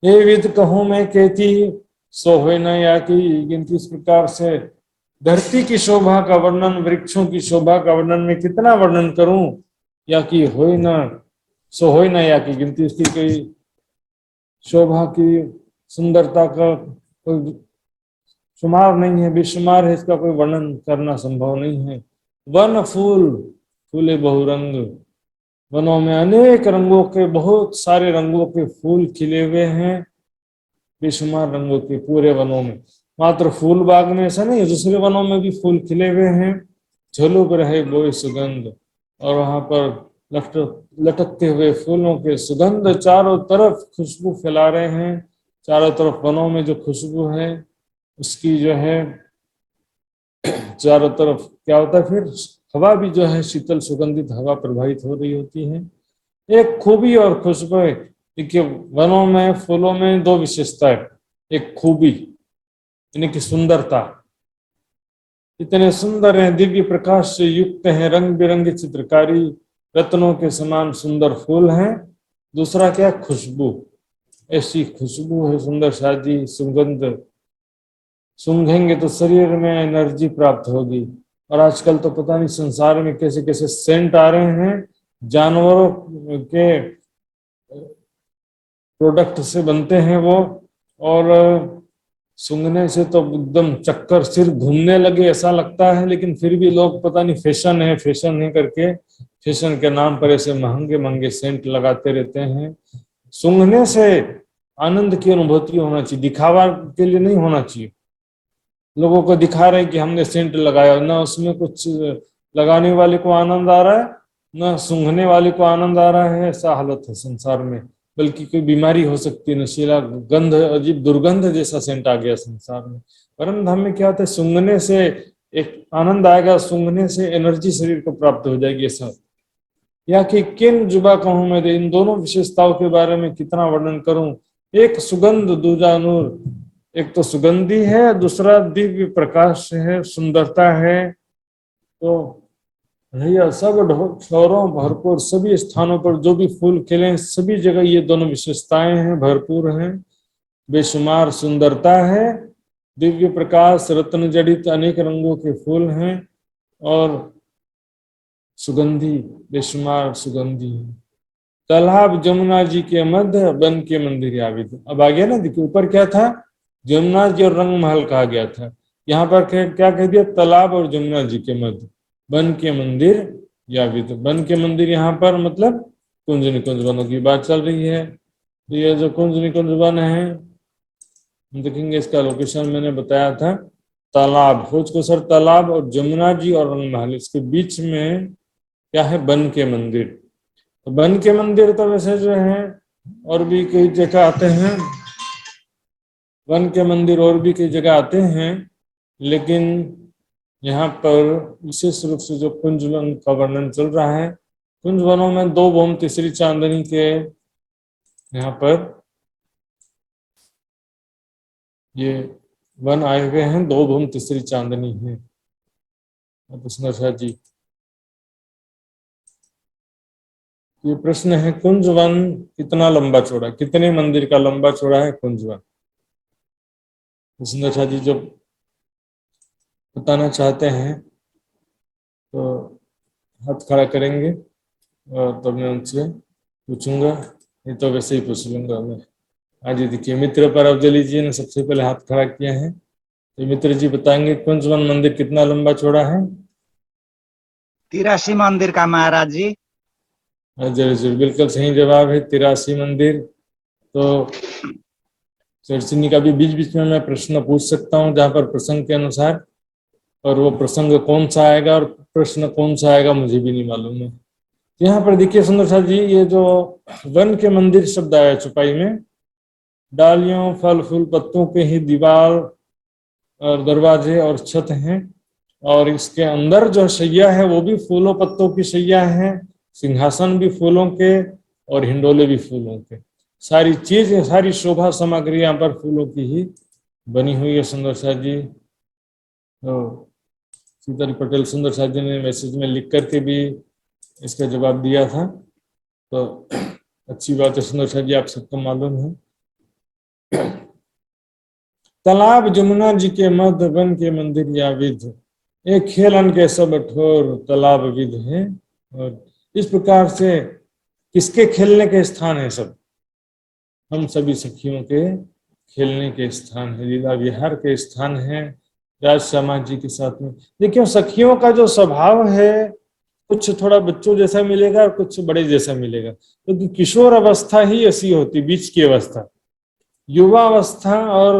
ये विद कहूँ मैं कहती सो हो न या की गिनती। इस प्रकार से धरती की शोभा का वर्णन, वृक्षों की शोभा का वर्णन में कितना वर्णन करूं, या कि हो न सो हो न या की गिनती। इसकी कोई शोभा की सुंदरता का कोई शुमार नहीं है, बेशुमार है, इसका कोई वर्णन करना संभव नहीं है। वन फूल फूले बहुरंग, वनों में अनेक रंगों के, बहुत सारे रंगों के फूल खिले हुए हैं, बेशुमार रंगों के पूरे वनों में। मात्र फूल बाग में ऐसा नहीं, दूसरे वनों में भी फूल खिले हुए हैं। झलुक रहे बोए सुगंध, और वहां पर लटकते हुए फूलों के सुगंध चारों तरफ खुशबू फैला रहे हैं। चारों तरफ वनों में जो खुशबू है उसकी जो है चारों तरफ क्या होता है, फिर हवा भी जो है शीतल सुगंधित हवा प्रभावित हो रही होती है। एक खूबी और खुशबू है। देखिए वनों में फूलों में 2 विशेषता है। एक खूबी यानी कि सुंदरता, इतने सुंदर हैं, दिव्य प्रकाश से युक्त हैं, रंग बिरंगी चित्रकारी, रत्नों के समान सुंदर फूल हैं। दूसरा क्या, खुशबू, ऐसी खुशबू है सुंदर शादी सुगंध, सूंघेंगे तो शरीर में एनर्जी प्राप्त होगी। और आजकल तो पता नहीं संसार में कैसे कैसे सेंट आ रहे हैं, जानवरों के प्रोडक्ट से बनते हैं वो, और सूंघने से तो एकदम चक्कर, सिर घूमने लगे ऐसा लगता है। लेकिन फिर भी लोग पता नहीं फैशन है करके, फैशन के नाम पर ऐसे महंगे महंगे सेंट लगाते रहते हैं। सूंघने से आनंद की अनुभूति होना चाहिए, दिखावा के लिए नहीं होना चाहिए। लोगों को दिखा रहे हैं कि हमने सेंट लगाया, ना उसमें कुछ लगाने वाले को आनंद आ रहा है, ना सूंघने वाले को आनंद आ रहा है। ऐसा हालत है संसार में, बल्कि कोई बीमारी हो सकती है, नशीला गंध, अजीब दुर्गंध जैसा सेंट आ गया संसार में। परम धाम में क्या होता है, सूंघने से एक आनंद आएगा, सूंघने से एनर्जी शरीर को प्राप्त हो जाएगी। ऐसा या कि किन जुबा कहूं मैं, इन दोनों विशेषताओं के बारे में कितना वर्णन करूं। एक सुगंध, दूजा नूर। एक तो सुगंधी है, दूसरा दिव्य प्रकाश है, सुंदरता है। तो भैया सब छोरों भरपूर, सभी स्थानों पर जो भी फूल खिले सभी जगह ये दोनों विशेषताएं हैं, भरपूर हैं, बेशुमार सुंदरता है दिव्य प्रकाश रत्न जड़ित अनेक रंगों के फूल हैं और सुगंधी बेशुमार सुगंधी है। तालाब जमुना जी के मध्य बन के मंदिर यावित। अब आ गया ना, देखिए ऊपर क्या था, जमुना जी और रंग महल कहा गया था, यहाँ पर क्या कह दिया, तालाब और जमुना जी के मध्य बन के मंदिर यावित। बन के मंदिर यहाँ पर मतलब कुंज निकुंज वनों की बात चल रही है। तो ये जो कुंज निकुंज वन है, हम देखेंगे इसका लोकेशन मैंने बताया था, तालाब खोज को सर तालाब और जमुना जी और रंग महल, इसके बीच में क्या है, बन के मंदिर। तो बन के मंदिर तो वैसे जो है और भी कई जगह आते हैं, वन के मंदिर और भी कई जगह आते हैं, लेकिन यहाँ पर विशेष रूप से जो कुंज वन का वर्णन चल रहा है, कुंज वनों में दो बोम तीसरी चांदनी के यहाँ पर ये वन आए हुए हैं, दो बोम तीसरी चांदनी है। जी ये प्रश्न है, कुंज वन कितना लंबा चौड़ा, कितने मंदिर का लंबा चौड़ा है कुंज वन? सुंदर जी जो बताना चाहते हैं तो हाथ खड़ा करेंगे और तब मैं उनसे पूछूंगा, नहीं तो वैसे ही पूछ लूंगा मैं। हाँ जी, देखिए मित्र परवजली जी ने सबसे पहले हाथ खड़ा किया है, तो मित्र जी बताएंगे कुंज वन मंदिर कितना लंबा चौड़ा है? 83 मंदिर का महाराज जी। जरूर जरूर, बिल्कुल सही जवाब है, 83 मंदिर। तो चर्चिनी का भी बीच बीच में मैं प्रश्न पूछ सकता हूँ जहाँ पर प्रसंग के अनुसार, और वो प्रसंग कौन सा आएगा और प्रश्न कौन सा आएगा मुझे भी नहीं मालूम है। तो यहाँ पर देखिए सुंदर जी, ये जो वन के मंदिर शब्द आया चौपाई में, डालियों फल फूल पत्तों के ही दीवार और दरवाजे और छत हैं, और इसके अंदर जो शैया है वो भी फूलों पत्तों की शैया है, सिंहासन भी फूलों के और हिंडोले भी फूलों के, सारी चीज सारी शोभा सामग्री यहाँ पर फूलों की ही बनी हुई है। सुंदर जी तो सीतारी पटेल सुंदर जी ने मैसेज में लिख करके भी इसका जवाब दिया था, तो अच्छी बात है सुंदर जी, आप सबको मालूम है। तालाब जमुना जी के मध्य बन के मंदिर या विध, एक खेलन के सब ठोर तालाब विध है। और इस प्रकार से किसके खेलने के स्थान है सब? हम सभी सखियों के खेलने के स्थान है, लीला विहार के स्थान है राज श्यामा जी के साथ में। देखिए सखियों का जो स्वभाव है कुछ थोड़ा बच्चों जैसा मिलेगा और कुछ बड़े जैसा मिलेगा, क्योंकि तो किशोर अवस्था ही ऐसी होती, बीच की अवस्था, युवा अवस्था और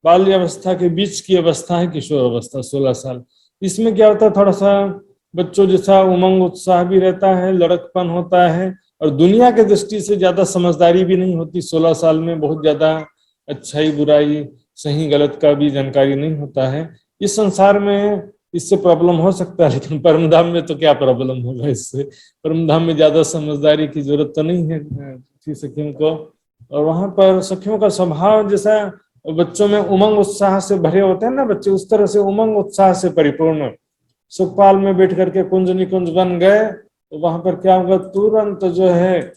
बाल्यावस्था के बीच की अवस्था है किशोर अवस्था, 16 साल। इसमें क्या होता है, थोड़ा सा बच्चों जैसा उमंग उत्साह भी रहता है, लड़कपन होता है, और दुनिया के दृष्टि से ज्यादा समझदारी भी नहीं होती। 16 साल में बहुत ज्यादा अच्छाई बुराई सही गलत का भी जानकारी नहीं होता है। इस संसार में इससे प्रॉब्लम हो सकता है, लेकिन परमधाम में तो क्या प्रॉब्लम होगा इससे? परमधाम में ज्यादा समझदारी की जरूरत तो नहीं है सखियों को। और वहां पर सखियों का स्वभाव जैसा बच्चों में उमंग उत्साह से भरे होते हैं ना बच्चे, उस तरह से उमंग उत्साह से परिपूर्ण सुखपाल में बैठ करके कुंज निकुंज बन गए, तो वहां पर क्या होगा, तुरंत जो है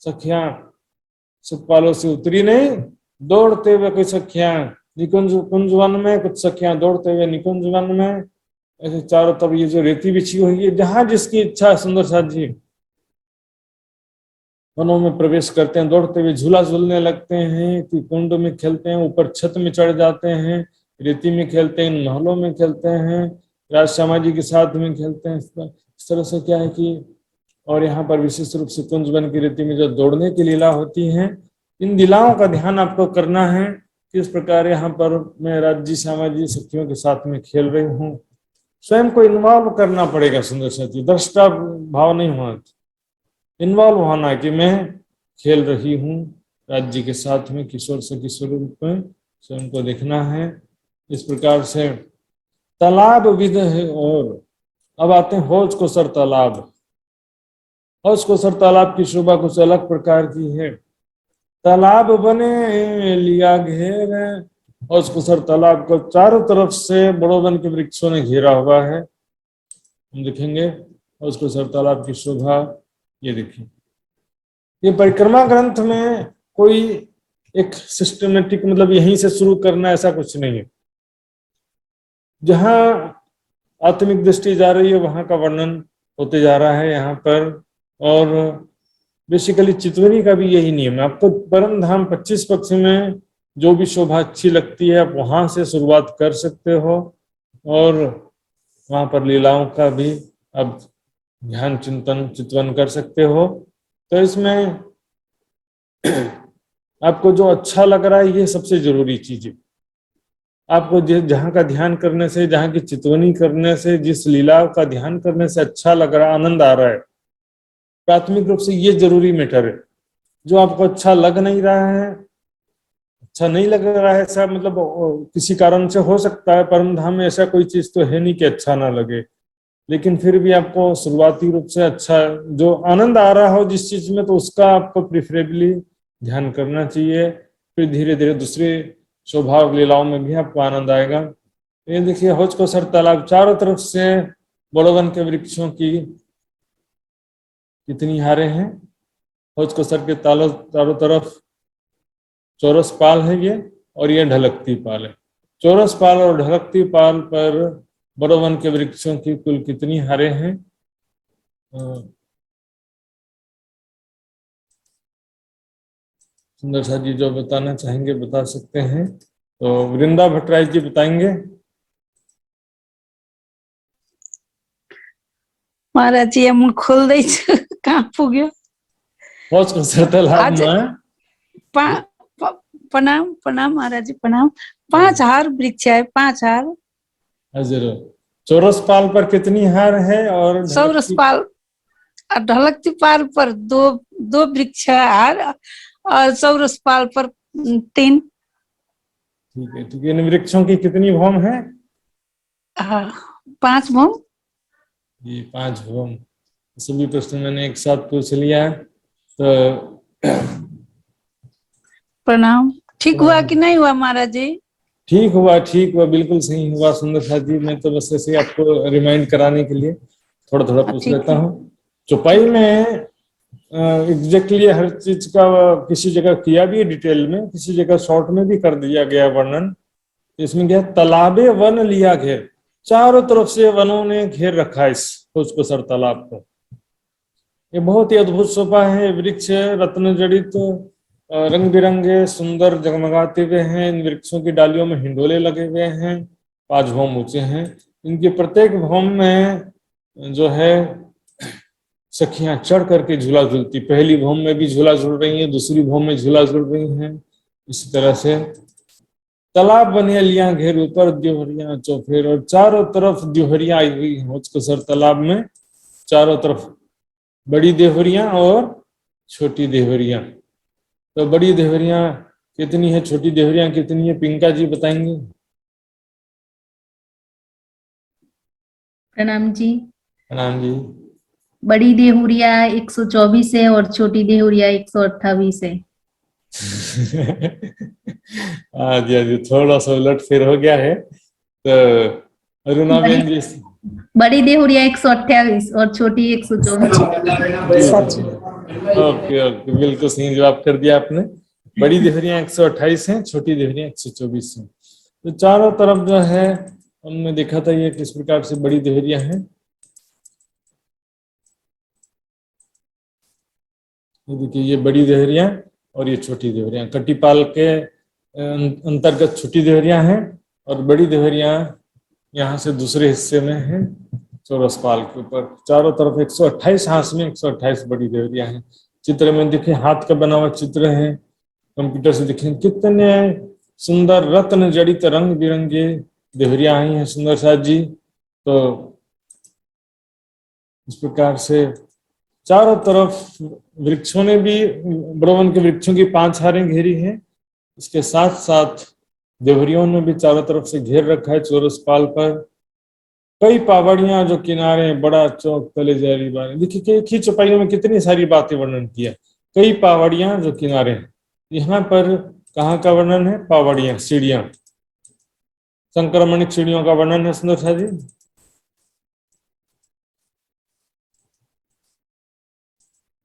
सखियां सुखपालों से उतरी नहीं, दौड़ते हुए कोई सखियां निकुंज कुंज वन में, कुछ सखियां दौड़ते हुए निकुंज वन में, ऐसे चारों तरफ ये जो रेती बिछी हुई है, जहां जिसकी इच्छा सुंदर साथ जी वनों में प्रवेश करते हैं, दौड़ते हुए झूला झूलने लगते हैं, कि कुंड में खेलते हैं, ऊपर छत में चढ़ जाते हैं, रेती में खेलते हैं, महलों में खेलते हैं, राज श्यामा जी के साथ में खेलते हैं। इस तरह से क्या है कि, और यहाँ पर विशेष रूप से कुंज वन की रेती में जो दौड़ने की लीला होती है, इन लीलाओं का ध्यान आपको करना है। किस प्रकार यहाँ पर मैं राजी श्यामा जी सखियों के साथ में खेल रही हूँ, स्वयं को इन्वॉल्व करना पड़ेगा सुंदर साथी, दृष्टा भाव नहीं होना, इन्वॉल्व होना कि मैं खेल रही हूँ राज्य के साथ में, किशोर से किशोर रूप में स्वयं को देखना है। इस प्रकार से तालाब विध है। और अब आते हैं हौज को सर तालाब। हौज को सर तालाब की शोभा कुछ अलग प्रकार की है। तालाब बने लिया घेर, हौज को सर तालाब को चारों तरफ से बड़ों वन के वृक्षों ने घेरा हुआ है। हम देखेंगे हौज को सर तालाब की शोभा, ये देखिए, ये परिक्रमा ग्रंथ में कोई एक सिस्टमेटिक मतलब यहीं से शुरू करना ऐसा कुछ नहीं है। जहाँ आत्मिक दृष्टि जा रही है वहां का वर्णन होते जा रहा है यहाँ पर। और बेसिकली चितवनी का भी यही नियम है। आपको परम धाम 25 पक्ष में जो भी शोभा अच्छी लगती है आप वहां से शुरुआत कर सकते हो, और वहां पर लीलाओं का भी अब ध्यान चिंतन चितवन कर सकते हो। तो इसमें आपको जो अच्छा लग रहा है ये सबसे जरूरी चीज है। आपको जहाँ का ध्यान करने से, जहाँ की चितवनी करने से, जिस लीला का ध्यान करने से अच्छा लग रहा है, आनंद आ रहा है, प्राथमिक रूप से ये जरूरी मैटर है। जो आपको अच्छा लग नहीं रहा है, अच्छा नहीं लग रहा है, ऐसा मतलब किसी कारण से हो सकता है। परम धाम में ऐसा कोई चीज तो है नहीं कि अच्छा ना लगे, लेकिन फिर भी आपको शुरुआती रूप से अच्छा जो आनंद आ रहा हो जिस चीज में, तो उसका आपको प्रिफरेबली ध्यान करना चाहिए। फिर धीरे धीरे दूसरे शोभा और लीलाओं में भी आपको आनंद आएगा। ये देखिए हौज को सर तालाब, चारों तरफ से बड़ोवन के वृक्षों की कितनी हारे हैं। हौज को सर के चारों तरफ चौरस पाल है ये, और ये ढलकती पाल है। चौरस पाल और ढलकती पाल पर बड़ोवन के वृक्षों की कुल कितनी हारे हैं? सुंदर सा जी जो बताना चाहेंगे बता सकते हैं। तो वृंदा भट्टराय जी बताएंगे। महाराज जी हम खोल दै छु कहाँ पुग्यो। हौज को सर तालाब आज में प्रणाम प्रणाम महाराज जी प्रणाम। 5 हार वृक्ष है, 5 हार। हजुर, चौरस पाल पर कितनी हार है? और चौरस पाल और ढलकती पाल पर दो वृक्ष हार, और चौरस पाल पर 3। ठीक है, ठीक है। इन वृक्षों की कितनी भौम है? 5 भौम। ये 5 भौम। सभी प्रश्न मैंने एक साथ पूछ लिया। तो प्रणाम। ठीक हुआ कि नहीं हुआ महाराज जी? ठीक हुआ, ठीक हुआ, बिल्कुल सही हुआ सुंदर सा जी। मैं तो बस ऐसे आपको रिमाइंड कराने के लिए थोड़ा थोड़ा पूछ लेता हूँ। चौपाई में एग्जैक्टली हर चीज का किसी जगह किया भी है डिटेल में, किसी जगह शॉर्ट में भी कर दिया गया वर्णन। इसमें क्या, तालाबे वन लिया घेर, चारों तरफ से वनों ने घेर रखा है इस हौज को सर तालाब को। ये बहुत ही अद्भुत शोभा है। वृक्ष रत्न जड़ित रंग बिरंगे सुंदर जगमगाते हुए हैं। इन वृक्षों की डालियों में हिंडोले लगे हुए हैं, 5 भौम ऊंचे हैं। इनके प्रत्येक भौम में जो है सखियां चढ़ करके झूला झूलती, पहली भौम में भी झूला झूल रही हैं, दूसरी भौम में झूला झूल रही हैं। इसी तरह से तालाब बने लिया घेर, ऊपर द्योहरियां चौफेर, और चारों तरफ द्योहरियां आई हुई हैं हौज को सर तालाब में। चारों तरफ बड़ी देहरियां और छोटी देहरियां। तो बड़ी देहरियां कितनी है, छोटी देहरियां कितनी है, पिंका जी बताएंगे। प्रणाम जी। प्रणाम जी। बड़ी देहुरिया 124 है और छोटी देहुरिया 128 है। हाँ जी, थोड़ा सा उलट फेर हो गया है। तो अरुणा बेन जी। बड़ी देहुरिया 128 और छोटी 124। ओके ओके, बिल्कुल सही जवाब कर दिया आपने। बड़ी देहरियां 128 हैं, छोटी देहरियां 124 हैं। तो चारों तरफ जो है हमने देखा था ये किस प्रकार से बड़ी देहरियां हैं। ये देखिए, ये बड़ी देहरियां और ये छोटी देहरियां। कटिपाल के अंतर्गत छोटी देहरियां हैं, और बड़ी देहरियां यहाँ से दूसरे हिस्से में है चौरस पाल के ऊपर। चारों तरफ 128 हाथ में 128 बड़ी देहरियां हैं। चित्र में देखिए हाथ का बना हुआ चित्र है, कंप्यूटर से देखें कितने सुंदर रत्न जड़ित रंग बिरंगे देहरियां आई हैं सुंदर साथ जी। तो इस प्रकार से चारों तरफ वृक्षों ने भी, बड़ोवन के वृक्षों की 5 हारें घेरी हैं। इसके साथ साथ देहरियों ने भी चारों तरफ से घेर रखा है चौरस पाल पर। कई पावड़ियां जो किनारे, बड़ा चौक, तले जारी बारें। देखिए एक ही चौपाइयों में कितनी सारी बातें वर्णन किया। कई पावड़ियां जो किनारे हैं। यहाँ पर कहाँ का वर्णन है? पावड़ियां, सीढ़ियां, संक्रमणिक सीढ़ियों का वर्णन है सुंदर सा जी।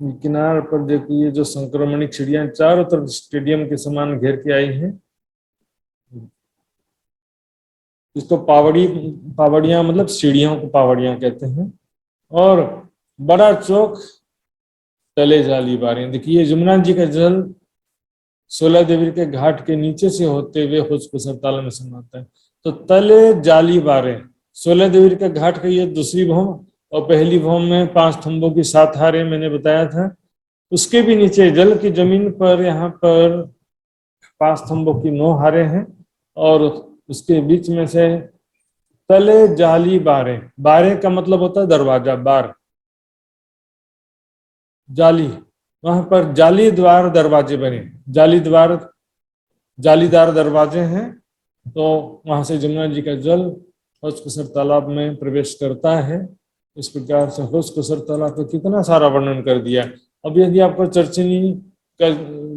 किनार पर देखिए जो संक्रमणिक चिड़िया चारों तरफ स्टेडियम के समान घेर के आई हैं। इसको पावड़ियां मतलब सीढ़ियों को पावड़ियां कहते हैं। और बड़ा चौक तले जाली बारें। देखिए यमुना जी का जल 16 देवी के घाट के नीचे से होते हुए होश को सरताल में समाता है। तो तले जाली बारें 16 देवी के घाट का ये दूसरी भौम, और पहली भौम में 5 थंबों की 7 हारें मैंने बताया था। उसके भी नीचे जल की जमीन पर यहाँ पर 5 थंबों की 9 हारें हैं, और उसके बीच में से तले जाली बारें। बारें का मतलब होता है दरवाजा, बार जाली, वहां पर जाली द्वार दरवाजे बने, जालीदार दरवाजे हैं। तो वहां से जमुना जी का जल होशकुसर तालाब में प्रवेश करता है। इस प्रकार से होशकुसर तालाब का कितना सारा वर्णन कर दिया। अब यदि आपको चर्चिनी का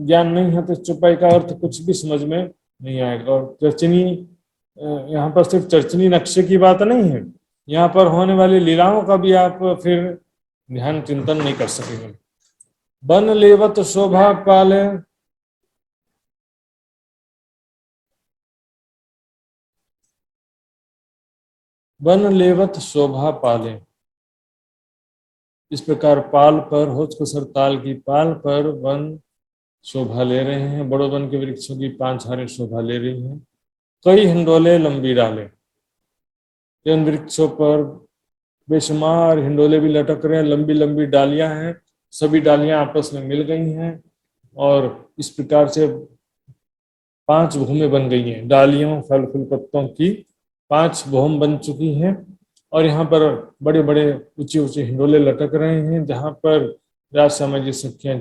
ज्ञान नहीं है तो चौपाई का अर्थ कुछ भी समझ में नहीं आएगा। और चर्चिनी यहाँ पर सिर्फ चर्चिनी नक्शे की बात नहीं है, यहाँ पर होने वाली लीलाओं का भी आप फिर ध्यान चिंतन नहीं कर सकेंगे। बन लेवत शोभा पाले, बन लेवत शोभा पाले। इस प्रकार पाल पर होशकुसर ताल की पाल पर वन शोभा ले रहे हैं। बड़ो वन के वृक्षों की 5 हारें शोभा ले रही हैं। कई हिंडोले लंबी डाले, इन वृक्षों पर बेशुमार हिंडोले भी लटक रहे हैं, लंबी लंबी डालियां हैं, सभी डालियां आपस में मिल गई हैं और इस प्रकार से 5 भूमें बन गई हैं। डालियों फल फूल पत्तों की 5 भूम बन चुकी हैं और यहाँ पर बड़े बड़े ऊंचे ऊंचे हिंडोले लटक रहे हैं, जहाँ पर राज सामाजिक सखियां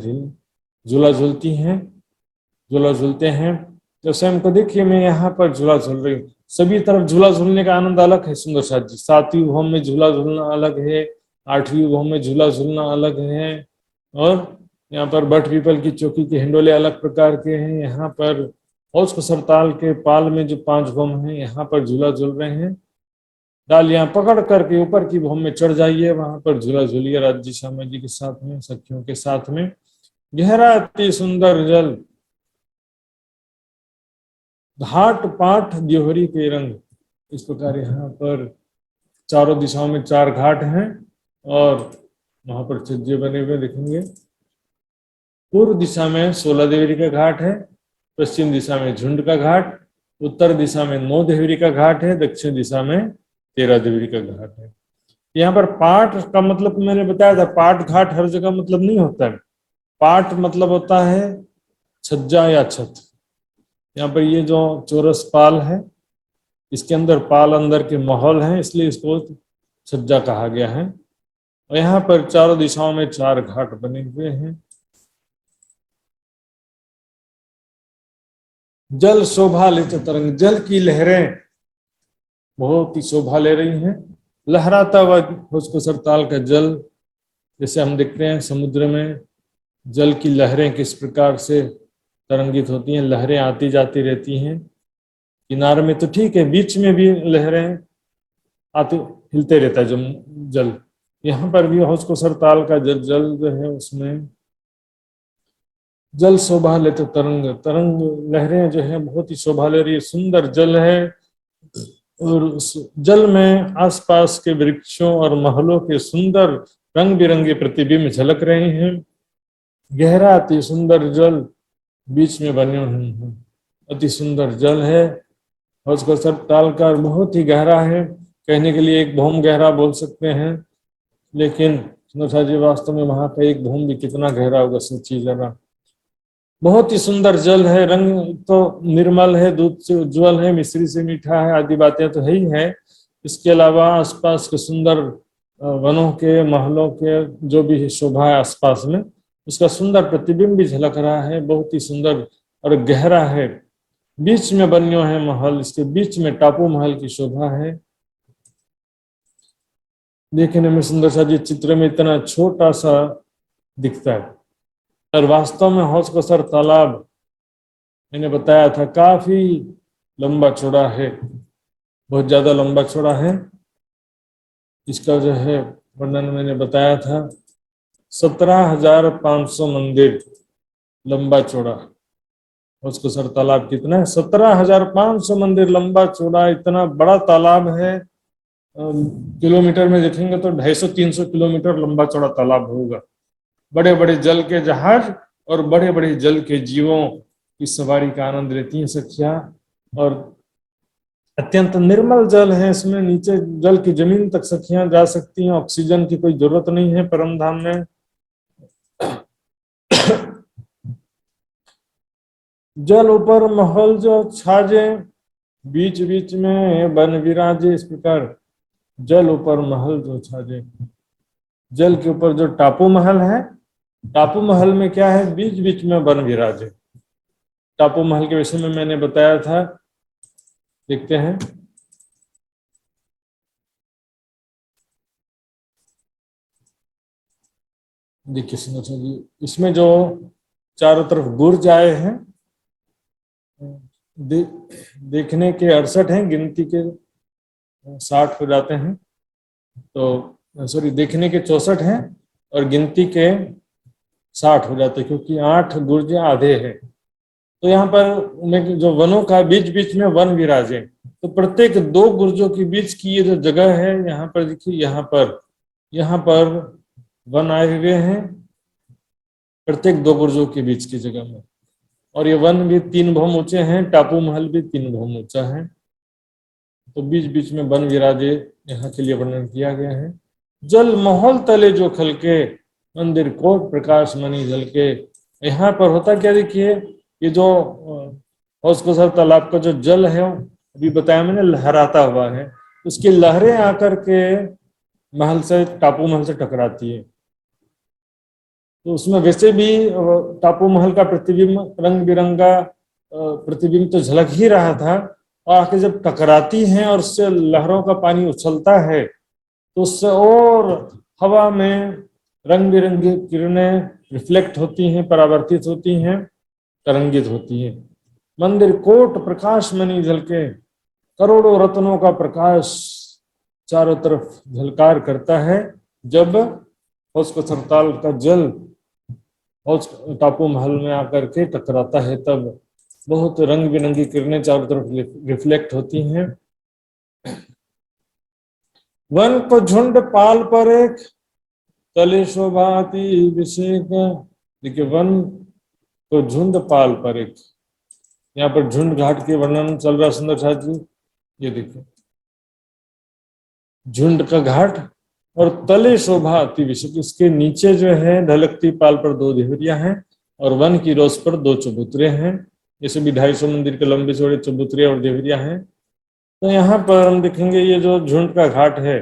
झूला झूलती हैं, झूला झूलते हैं। तो स्वयं को देखिए, मैं यहाँ पर झूला झूल रही हूँ। सभी तरफ झूला झूलने का आनंद अलग है सुंदर साथ जी। 7वीं भौम में झूला झूलना अलग है, 8वीं भौम में झूला झूलना अलग है, और यहाँ पर बट पीपल की चौकी के हिंडोले अलग प्रकार के हैं। यहाँ पर होशकुसर ताल के पाल में जो 5 भौम हैं, यहाँ पर झूला झूल रहे हैं। डालियां पकड़ करके ऊपर की भौम में चढ़ जाइए, वहां पर झूला झूलिए राज्य श्यामा जी के साथ में, सखियों के साथ में। गहरा अति सुंदर जल, घाट पाठ द्योहरी के रंग। इस प्रकार यहाँ पर चारों दिशाओं में 4 घाट हैं और वहां पर छज्जे बने हुए दिखेंगे। पूर्व दिशा में 16 देवरी का घाट है, पश्चिम दिशा में झुंड का घाट, उत्तर दिशा में 9 देवरी का घाट है, दक्षिण दिशा में 13 देवरी का घाट है। यहाँ पर पाठ का मतलब मैंने बताया था, पाठ घाट हर जगह मतलब नहीं होता है। पाठ मतलब होता है छज्जा या छत। यहाँ पर ये जो चौरस पाल है, इसके अंदर पाल अंदर के माहौल हैं, इसलिए इसको छज्जा कहा गया है। और यहाँ पर चारों दिशाओं में 4 घाट बने हुए हैं। जल शोभा लेते तरंग, जल की लहरें बहुत ही शोभा ले रही हैं। लहराता हुआ होशकुसर ताल का जल, जैसे हम देखते हैं समुद्र में जल की लहरें किस प्रकार से तरंगित होती हैं, लहरें आती जाती रहती हैं। किनारे में तो ठीक है, बीच में भी लहरें आते हिलते रहता है जो जल। यहाँ पर भी होशकुसर ताल का जल जो है उसमें जल शोभा लेते तरंग, तरंग लहरें जो है बहुत ही शोभा ले रही है। सुंदर जल है और उस जल में आसपास के वृक्षों और महलों के सुंदर रंग बिरंगे प्रतिबिंब झलक रहे हैं। गहरा अति सुंदर जल बीच में बने हुए हैं, अति सुंदर जल है। होशकुसर ताल का बहुत ही गहरा है, कहने के लिए एक भौम गहरा बोल सकते हैं, लेकिन सुंदर जी वास्तव में वहां का एक भौम भी कितना गहरा होगा सच्ची जगह। बहुत ही सुंदर जल है, रंग तो निर्मल है, दूध से उज्जवल है, मिश्री से मीठा है, आदि बातें तो है ही है। इसके अलावा आसपास के सुंदर वनों के महलों के जो भी शोभा है आसपास में, उसका सुंदर प्रतिबिंब भी झलक रहा है। बहुत ही सुंदर और गहरा है। बीच में बन्यो है महल, इसके बीच में टापू महल की शोभा है। देखने में सुंदर सा जी चित्र में इतना छोटा सा दिखता है, और वास्तव में होशकुसर तालाब मैंने बताया था काफी लंबा चौड़ा है, बहुत ज्यादा लंबा चौड़ा है। इसका जो है वर्णन मैंने बताया था। 17,500 मंदिर लंबा चौड़ा। उसको सर तालाब कितना है? 17,500 मंदिर लंबा चौड़ा, इतना बड़ा तालाब है। किलोमीटर में देखेंगे तो 250-300 किलोमीटर लंबा चौड़ा तालाब होगा। बड़े बड़े जल के जहाज और बड़े बड़े जल के जीवों की सवारी का आनंद लेती हैं सखियां। और अत्यंत निर्मल जल है इसमें, नीचे जल की जमीन तक सखियां जा सकती हैं। ऑक्सीजन की कोई जरूरत नहीं है परम धाम में। जल ऊपर महल जो छाजे, बीच बीच में बन विराजे। इस प्रकार जल ऊपर महल जो छाजे, जल के ऊपर जो टापू महल है, टापू महल में क्या है? बीच बीच में वन विराजे। टापू महल के विषय में मैंने बताया था, देखते हैं। देखिए सुनो जी, इसमें जो चारों तरफ बुर्ज आए हैं, देखने के 68 हैं, गिनती के 60 हो जाते हैं। तो सॉरी, देखने के 64 हैं और गिनती के 60 हो जाते हैं, क्योंकि 8 बुर्ज आधे हैं। तो यहाँ पर जो वनों का बीच बीच में वन विराजे, तो प्रत्येक 2 बुर्जों के बीच की ये जो जगह है, यहाँ पर देखिए, यहाँ पर वन आए हुए हैं प्रत्येक 2 बुर्जों के बीच की जगह में। और ये वन भी 3 भौम ऊंचे हैं, टापू महल भी 3 भौम ऊंचा है। तो बीच बीच में वन विराजे, यहाँ के लिए वर्णन किया गया है। जल महल तले जो खलके, मंदिर कोट प्रकाश मणि झलके। यहाँ पर होता क्या, देखिए, ये जो हौसकोसर तालाब का जो जल है, अभी बताया मैंने, लहराता हुआ है। उसकी लहरें आकर के महल से, टापू महल से टकराती है। तो उसमें वैसे भी टापू महल का प्रतिबिंब, रंग बिरंगा प्रतिबिंब तो झलक ही रहा था। और आके जब टकराती हैं और उससे लहरों का पानी उछलता है, तो उससे और हवा में रंग बिरंगी किरणें रिफ्लेक्ट होती हैं, परावर्तित होती हैं, तरंगित होती हैं। मंदिर कोट प्रकाश मणि झलके, करोड़ों रत्नों का प्रकाश चारों तरफ झलकार करता है। जब हौसकोसर ताल का जल टापू महल में आकर के टकराता है, तब बहुत रंग बिरंगी किरणें चारों तरफ रिफ्लेक्ट होती हैं। वन को झुंड पाल पर एक, तले शोभाती अभिषेक। देखिए, वन को झुंड पाल पर एक, यहाँ पर झुंड घाट के वर्णन चल रहा सुंदर साथ जी। ये देखिए, झुंड का घाट और तले शोभा अति विषय। इसके नीचे जो है ढलकती पाल पर 2 देहरिया हैं और वन की रोस पर 2 चबूतरे हैं। जैसे भी 250 मंदिर के लंबे चौड़े चबूतरे और देहरिया हैं। तो यहाँ पर हम देखेंगे, ये जो झुंड का घाट है,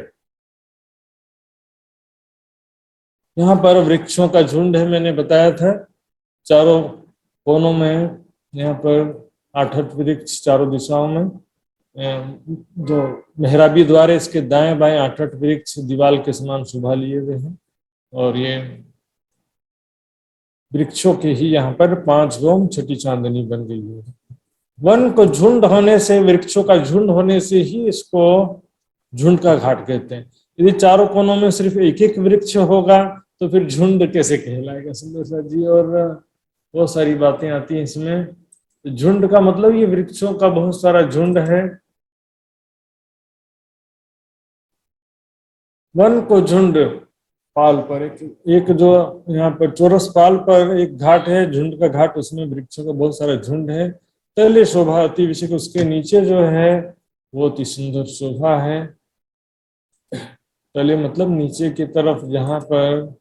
यहाँ पर वृक्षों का झुंड है। मैंने बताया था, चारों कोनों में यहाँ पर 8 वृक्ष, चारों दिशाओं में। जो मेहराबी द्वार है, इसके दाएं बाएं 8 वृक्ष दीवाल के समान शोभा लिए हुए हैं। और ये वृक्षों के ही यहाँ पर 5 गोम छठी चांदनी बन गई है। वन को झुंड होने से, वृक्षों का झुंड होने से ही इसको झुंड का घाट कहते हैं। यदि चारों कोनों में सिर्फ एक एक वृक्ष होगा तो फिर झुंड कैसे कहलाएगा सुंदर सा जी। और बहुत सारी बातें आती हैं इसमें। झुंड का मतलब ये वृक्षों का बहुत सारा झुंड है। वन को झुंड पाल पर एक जो यहाँ पर चौरस पाल पर एक घाट है, झुंड का घाट, उसमें वृक्षों का बहुत सारा झुंड है। तले शोभा अति विषय, उसके नीचे जो है वो अति सुंदर शोभा है। तले मतलब नीचे की तरफ, जहाँ पर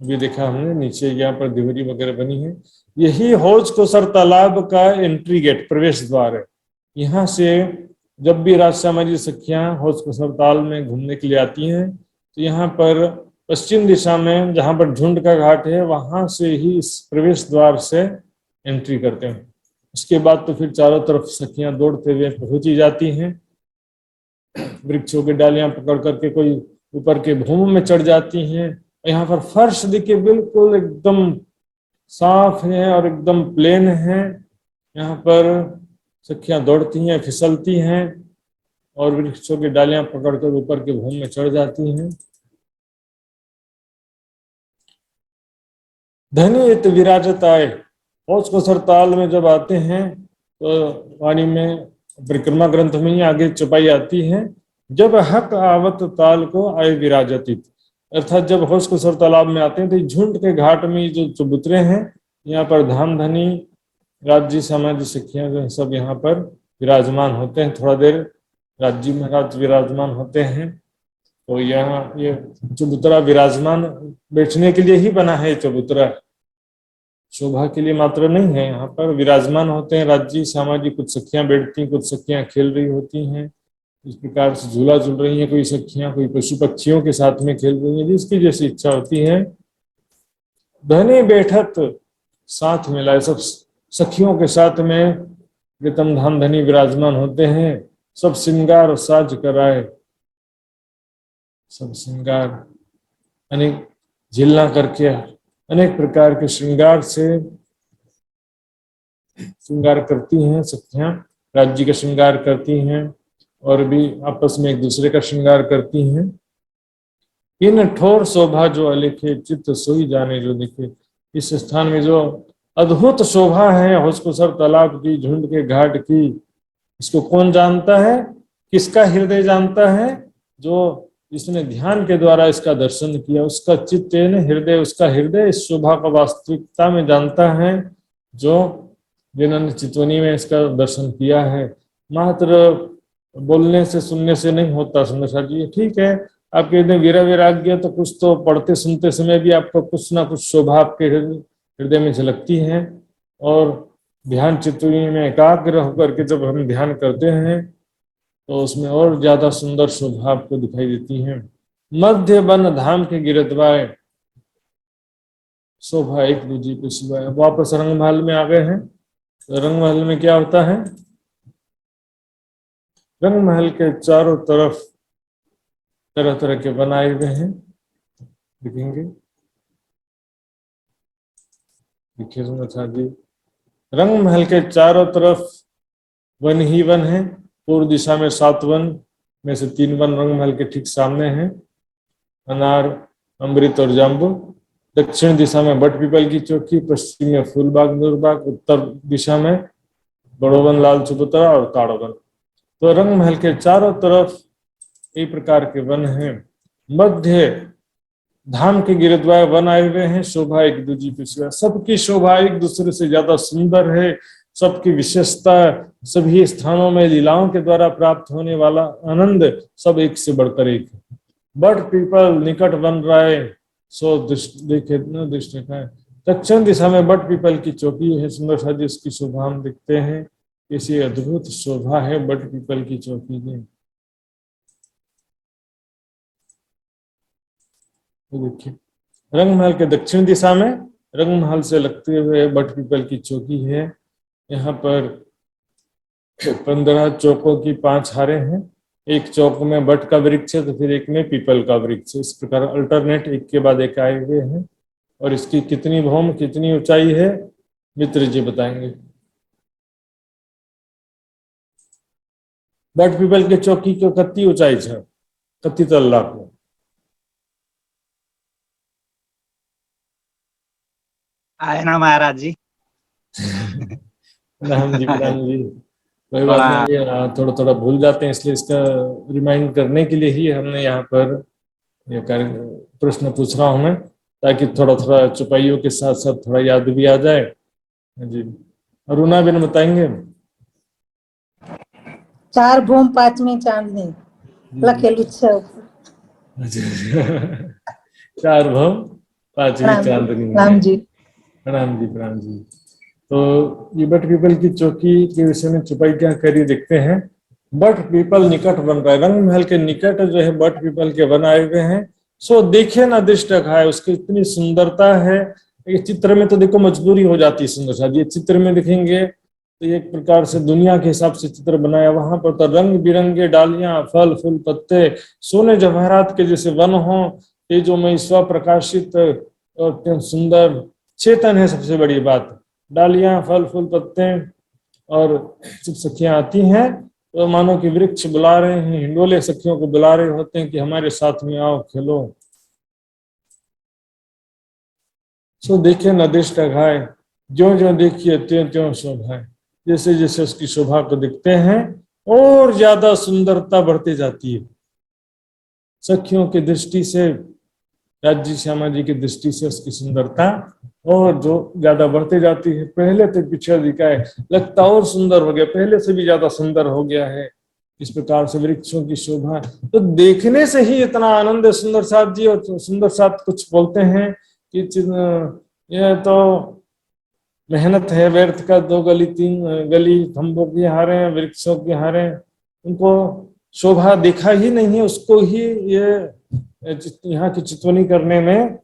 भी देखा हमने, नीचे यहाँ पर दिवरी वगैरह बनी है। यही हौसकोसर तालाब का एंट्री गेट, प्रवेश द्वार है। यहाँ से जब भी राजश्यामा सखियां हौसकोसर ताल में घूमने के लिए आती हैं, तो यहाँ पर पश्चिम दिशा में जहाँ पर झुंड का घाट है, वहां से ही इस प्रवेश द्वार से एंट्री करते हैं। उसके बाद तो फिर चारों तरफ सखियां दौड़ते हुए पहुंची जाती हैं। वृक्षों की डालियां पकड़ करके कोई ऊपर के भूमि में चढ़ जाती हैं। यहाँ पर फर्श देखिए बिल्कुल एकदम साफ है और एकदम प्लेन है। यहाँ पर सखियां दौड़ती हैं, फिसलती हैं और वृक्षों की डालियां पकड़कर ऊपर के भूमि में चढ़ जाती हैं। धनित विराजताए। हौस को ताल में जब आते हैं तो वाणी में परिक्रमा ग्रंथ में ही आगे चौपाई आती है, जब हक आवत ताल को आए विराजतित, अर्थात जब होश को सर तालाब में आते हैं तो झुंड के घाट में जो चबूतरे हैं, यहाँ पर धाम धनी राज्य समाज सखियां जो सब यहाँ पर विराजमान होते हैं। थोड़ा देर राज्य महाराज विराजमान होते हैं। तो यहाँ ये चबूतरा विराजमान बैठने के लिए ही बना है। चबूतरा शोभा के लिए मात्र नहीं है, यहाँ पर विराजमान होते हैं राज्य सामाजिक। कुछ सखियां बैठती, कुछ सखियां खेल रही होती हैं, इस प्रकार से झूला झूल रही हैं। कोई सखियां कोई पशु पक्षियों के साथ में खेल रही हैं, जिसकी जैसी इच्छा होती है। धने बैठत साथ मिलाए, सब सखियों के साथ में प्रीतम धाम धनी विराजमान होते हैं। सब श्रृंगार साज कराए, सब श्रृंगार अनेक झिल्ला करके अनेक प्रकार के श्रृंगार से श्रृंगार करती हैं सखियां। राज्य का श्रृंगार करती हैं और भी आपस में एक दूसरे का श्रृंगार करती हैं। इन ठोर शोभा जो अलिखे, चित्त सोई जाने जो दिखे। इस स्थान में जो अद्भुत शोभा है होस्कुसर तालाब की, झुंड के घाट की, इसको कौन जानता है? किसका हृदय जानता है? जो जिसने ध्यान के द्वारा इसका दर्शन किया, उसका चित्त हृदय, उसका हृदय इस शोभा का वास्तविकता में जानता है। जो जिन्होंने चितवनी में इसका दर्शन किया है, मात्र बोलने से सुनने से नहीं होता। सुंदर जी ठीक है, आपके हृदय वीरा वैराग्य तो कुछ तो पढ़ते सुनते समय भी आपको कुछ ना कुछ शोभा आपके हृदय में झलकती है। और ध्यान चितवनी में एकाग्र होकर के जब हम ध्यान करते हैं तो उसमें और ज्यादा सुंदर शोभा आपको दिखाई देती है। मध्य वन धाम के गिरद्वाए, शोभा एक दूजी पे सिवाय। वापस रंगमहल में आ गए हैं। तो रंगमहल में क्या होता है? रंगमहल के चारों तरफ तरह तरह के बनाए हुए हैं, देखेंगे। देखिए सुंदर जी, रंगमहल के चारों तरफ वन ही वन है। पूर्व दिशा में 7 वन में से 3 वन रंगमहल के ठीक सामने हैं, अनार, अमृत और जाम्बू। दक्षिण दिशा में बट पीपल की चौकी, पश्चिम में फूलबाग नूरबाग, उत्तर दिशा में बड़ो वन, लाल चबूतरा और ताड़ो वन। तो रंगमहल के चारों तरफ कई प्रकार के वन हैं। मध्य धाम के गिरद्वार वन आए हुए हैं। शोभा एक दूजी पे सिवा, सबकी शोभा एक दूसरे से ज्यादा सुंदर है। सबकी विशेषता, सभी स्थानों में लीलाओं के द्वारा प्राप्त होने वाला आनंद सब एक से बढ़कर एक है। बट पीपल निकट बन रहा है, सो देखे न दृष्टि का। दक्षिण दिशा में बट पीपल की चौकी है। सुंदर सा जिसकी शोभा हम दिखते हैं, इसी अद्भुत शोभा है बट पीपल की चौकी की। देखिए रंगमहल के दक्षिण दिशा में रंगमहल से लगते हुए बट पीपल की चौकी है। यहाँ पर 15 चौकों की 5 हारें हैं। एक चौक में बट का वृक्ष है तो फिर एक में पीपल का वृक्ष है। इस प्रकार अल्टरनेट एक के बाद एक आए हुए हैं। और इसकी कितनी भौम, कितनी ऊंचाई है, मित्र जी बताएंगे। बट पीपल के चौकी को कत्ती ऊंचाई है, कत्ती तल्ला को? आए ना महाराज जी। राम जी कोई बात नहीं, थोड़ा थोड़ा भूल जाते हैं, इसलिए इसका रिमाइंड करने के लिए ही हमने यहाँ पर ये प्रश्न पूछ रहा हूँ मैं, ताकि थोड़ा थोड़ा चुपाइयों के साथ साथ थोड़ा याद भी आ जाए। जी अरुणा बेन बताएंगे। 4 भूम 5वीं चांदनी लखेलू 6। 4 भूम 5वीं चांदनी। राम जी प्रणाम जी, प्रणाम जी। तो ये बट पीपल की चौकी के विषय में चुपाई क्या करिए देखते हैं। बट पीपल निकट बन रहा है, रंगमहल के निकट जो है बट पीपल के बनाए हुए हैं। सो देखे ना दृष्ट खाए, उसकी इतनी सुंदरता है। ये चित्र में तो देखो मजबूरी हो जाती है सुंदरता। ये चित्र में देखेंगे तो एक प्रकार से दुनिया के हिसाब से चित्र बनाया। वहां पर तो रंग बिरंगे डालियां, फल फूल पत्ते, सोने जवाहरात के जैसे वन हो, तेजोमय स्वप्रकाशित और सुंदर चेतन है। सबसे बड़ी बात, डालियां, फल फूल पत्ते, और जब सखियां आती हैं तो मानो कि वृक्ष बुला रहे हैं, हिंडोले सखियों को बुला रहे होते हैं कि हमारे साथ में आओ, खेलो। सो देखे नदिष्ट घाय, ज्यो ज्यो देखिए त्यों त्यों शोभाए। जैसे जैसे उसकी शोभा को दिखते हैं और ज्यादा सुंदरता बढ़ती जाती है। सखियों की दृष्टि से, राज्य श्यामा जी की दृष्टि से उसकी सुंदरता और जो ज्यादा बढ़ती जाती है। पहले तो पीछे दिखाए लगता और सुंदर हो गया, पहले से भी ज्यादा सुंदर हो गया है। इस प्रकार से वृक्षों की शोभा तो देखने से ही इतना आनंद है। सुंदर साथ जी और सुंदर साथ कुछ बोलते हैं कि यह तो मेहनत है व्यर्थ का, 2 गली 3 गली खंभों की हारे, वृक्षों की हारे, उनको शोभा दिखा ही नहीं है। उसको ही ये यहाँ की चितवनी करने में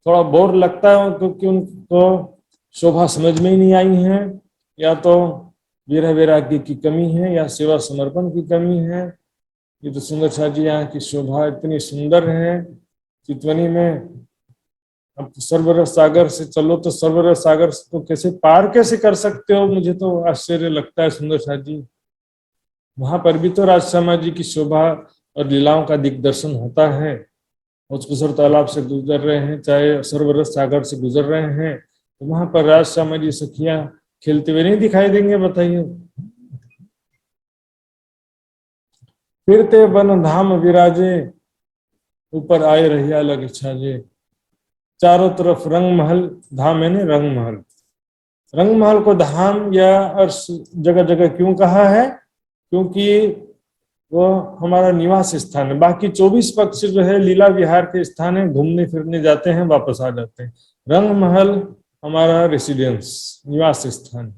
थोड़ा बोर लगता है, क्योंकि उनको शोभा समझ में ही नहीं आई है। या तो विरह वैराग्य की कमी है या सेवा समर्पण की कमी है। ये तो सुंदर शाह जी यहाँ की शोभा इतनी सुंदर है चितवनी में। अब सर्वरस सागर से चलो तो सर्वरस सागर को कैसे पार कैसे कर सकते हो, मुझे तो आश्चर्य लगता है सुंदर शाह जी। वहां पर भी तो राजश्यामा जी की शोभा और लीलाओं का दिग्दर्शन होता है। उच्चकुसर तालाब से गुजर रहे हैं, चाहे सर्वरस सागर से गुजर रहे हैं, तो वहां पर राजश्यामा जी सखियां खेलते हुए नहीं दिखाई देंगे, बताइए। फिरते वन धाम विराजे, ऊपर आए रहिया लग छाजे। चारों तरफ रंग महल, धाम है ना रंग महल। रंग महल को धाम या अर्श जगह जगह क्यों कहा है? क्योंकि वो हमारा निवास स्थान है। बाकी 24 पक्ष जो है लीला विहार के स्थान है, घूमने फिरने जाते हैं वापस आ जाते हैं। रंग महल हमारा रेसिडेंस, निवास स्थान।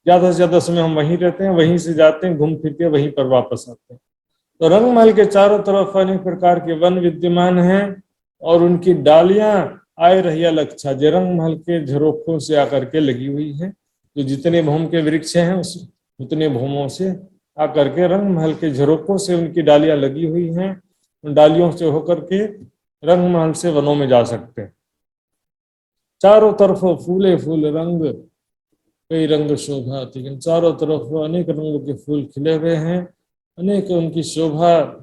ज्यादा से ज्यादा समय हम वहीं रहते हैं, वहीं से जाते हैं, घूम फिर के वहीं पर वापस आते हैं। तो रंग महल के चारों तरफ अनेक प्रकार के वन विद्यमान हैं और उनकी डालियां आए रहिया लक्षा जे रंग महल के झरोखों से आकर के लगी हुई है। जो जितने भौम के वृक्ष हैं उतने भौमों से आकर के रंग महल के झरोखों से उनकी डालियां लगी हुई हैं। उन डालियों से होकर के रंग महल से वनों में जा सकते हैं। चारों तरफ फूले फूल रंग, कई रंग शोभा, लेकिन चारों तरफ अनेक रंगों के फूल खिले हुए हैं। अनेक उनकी शोभा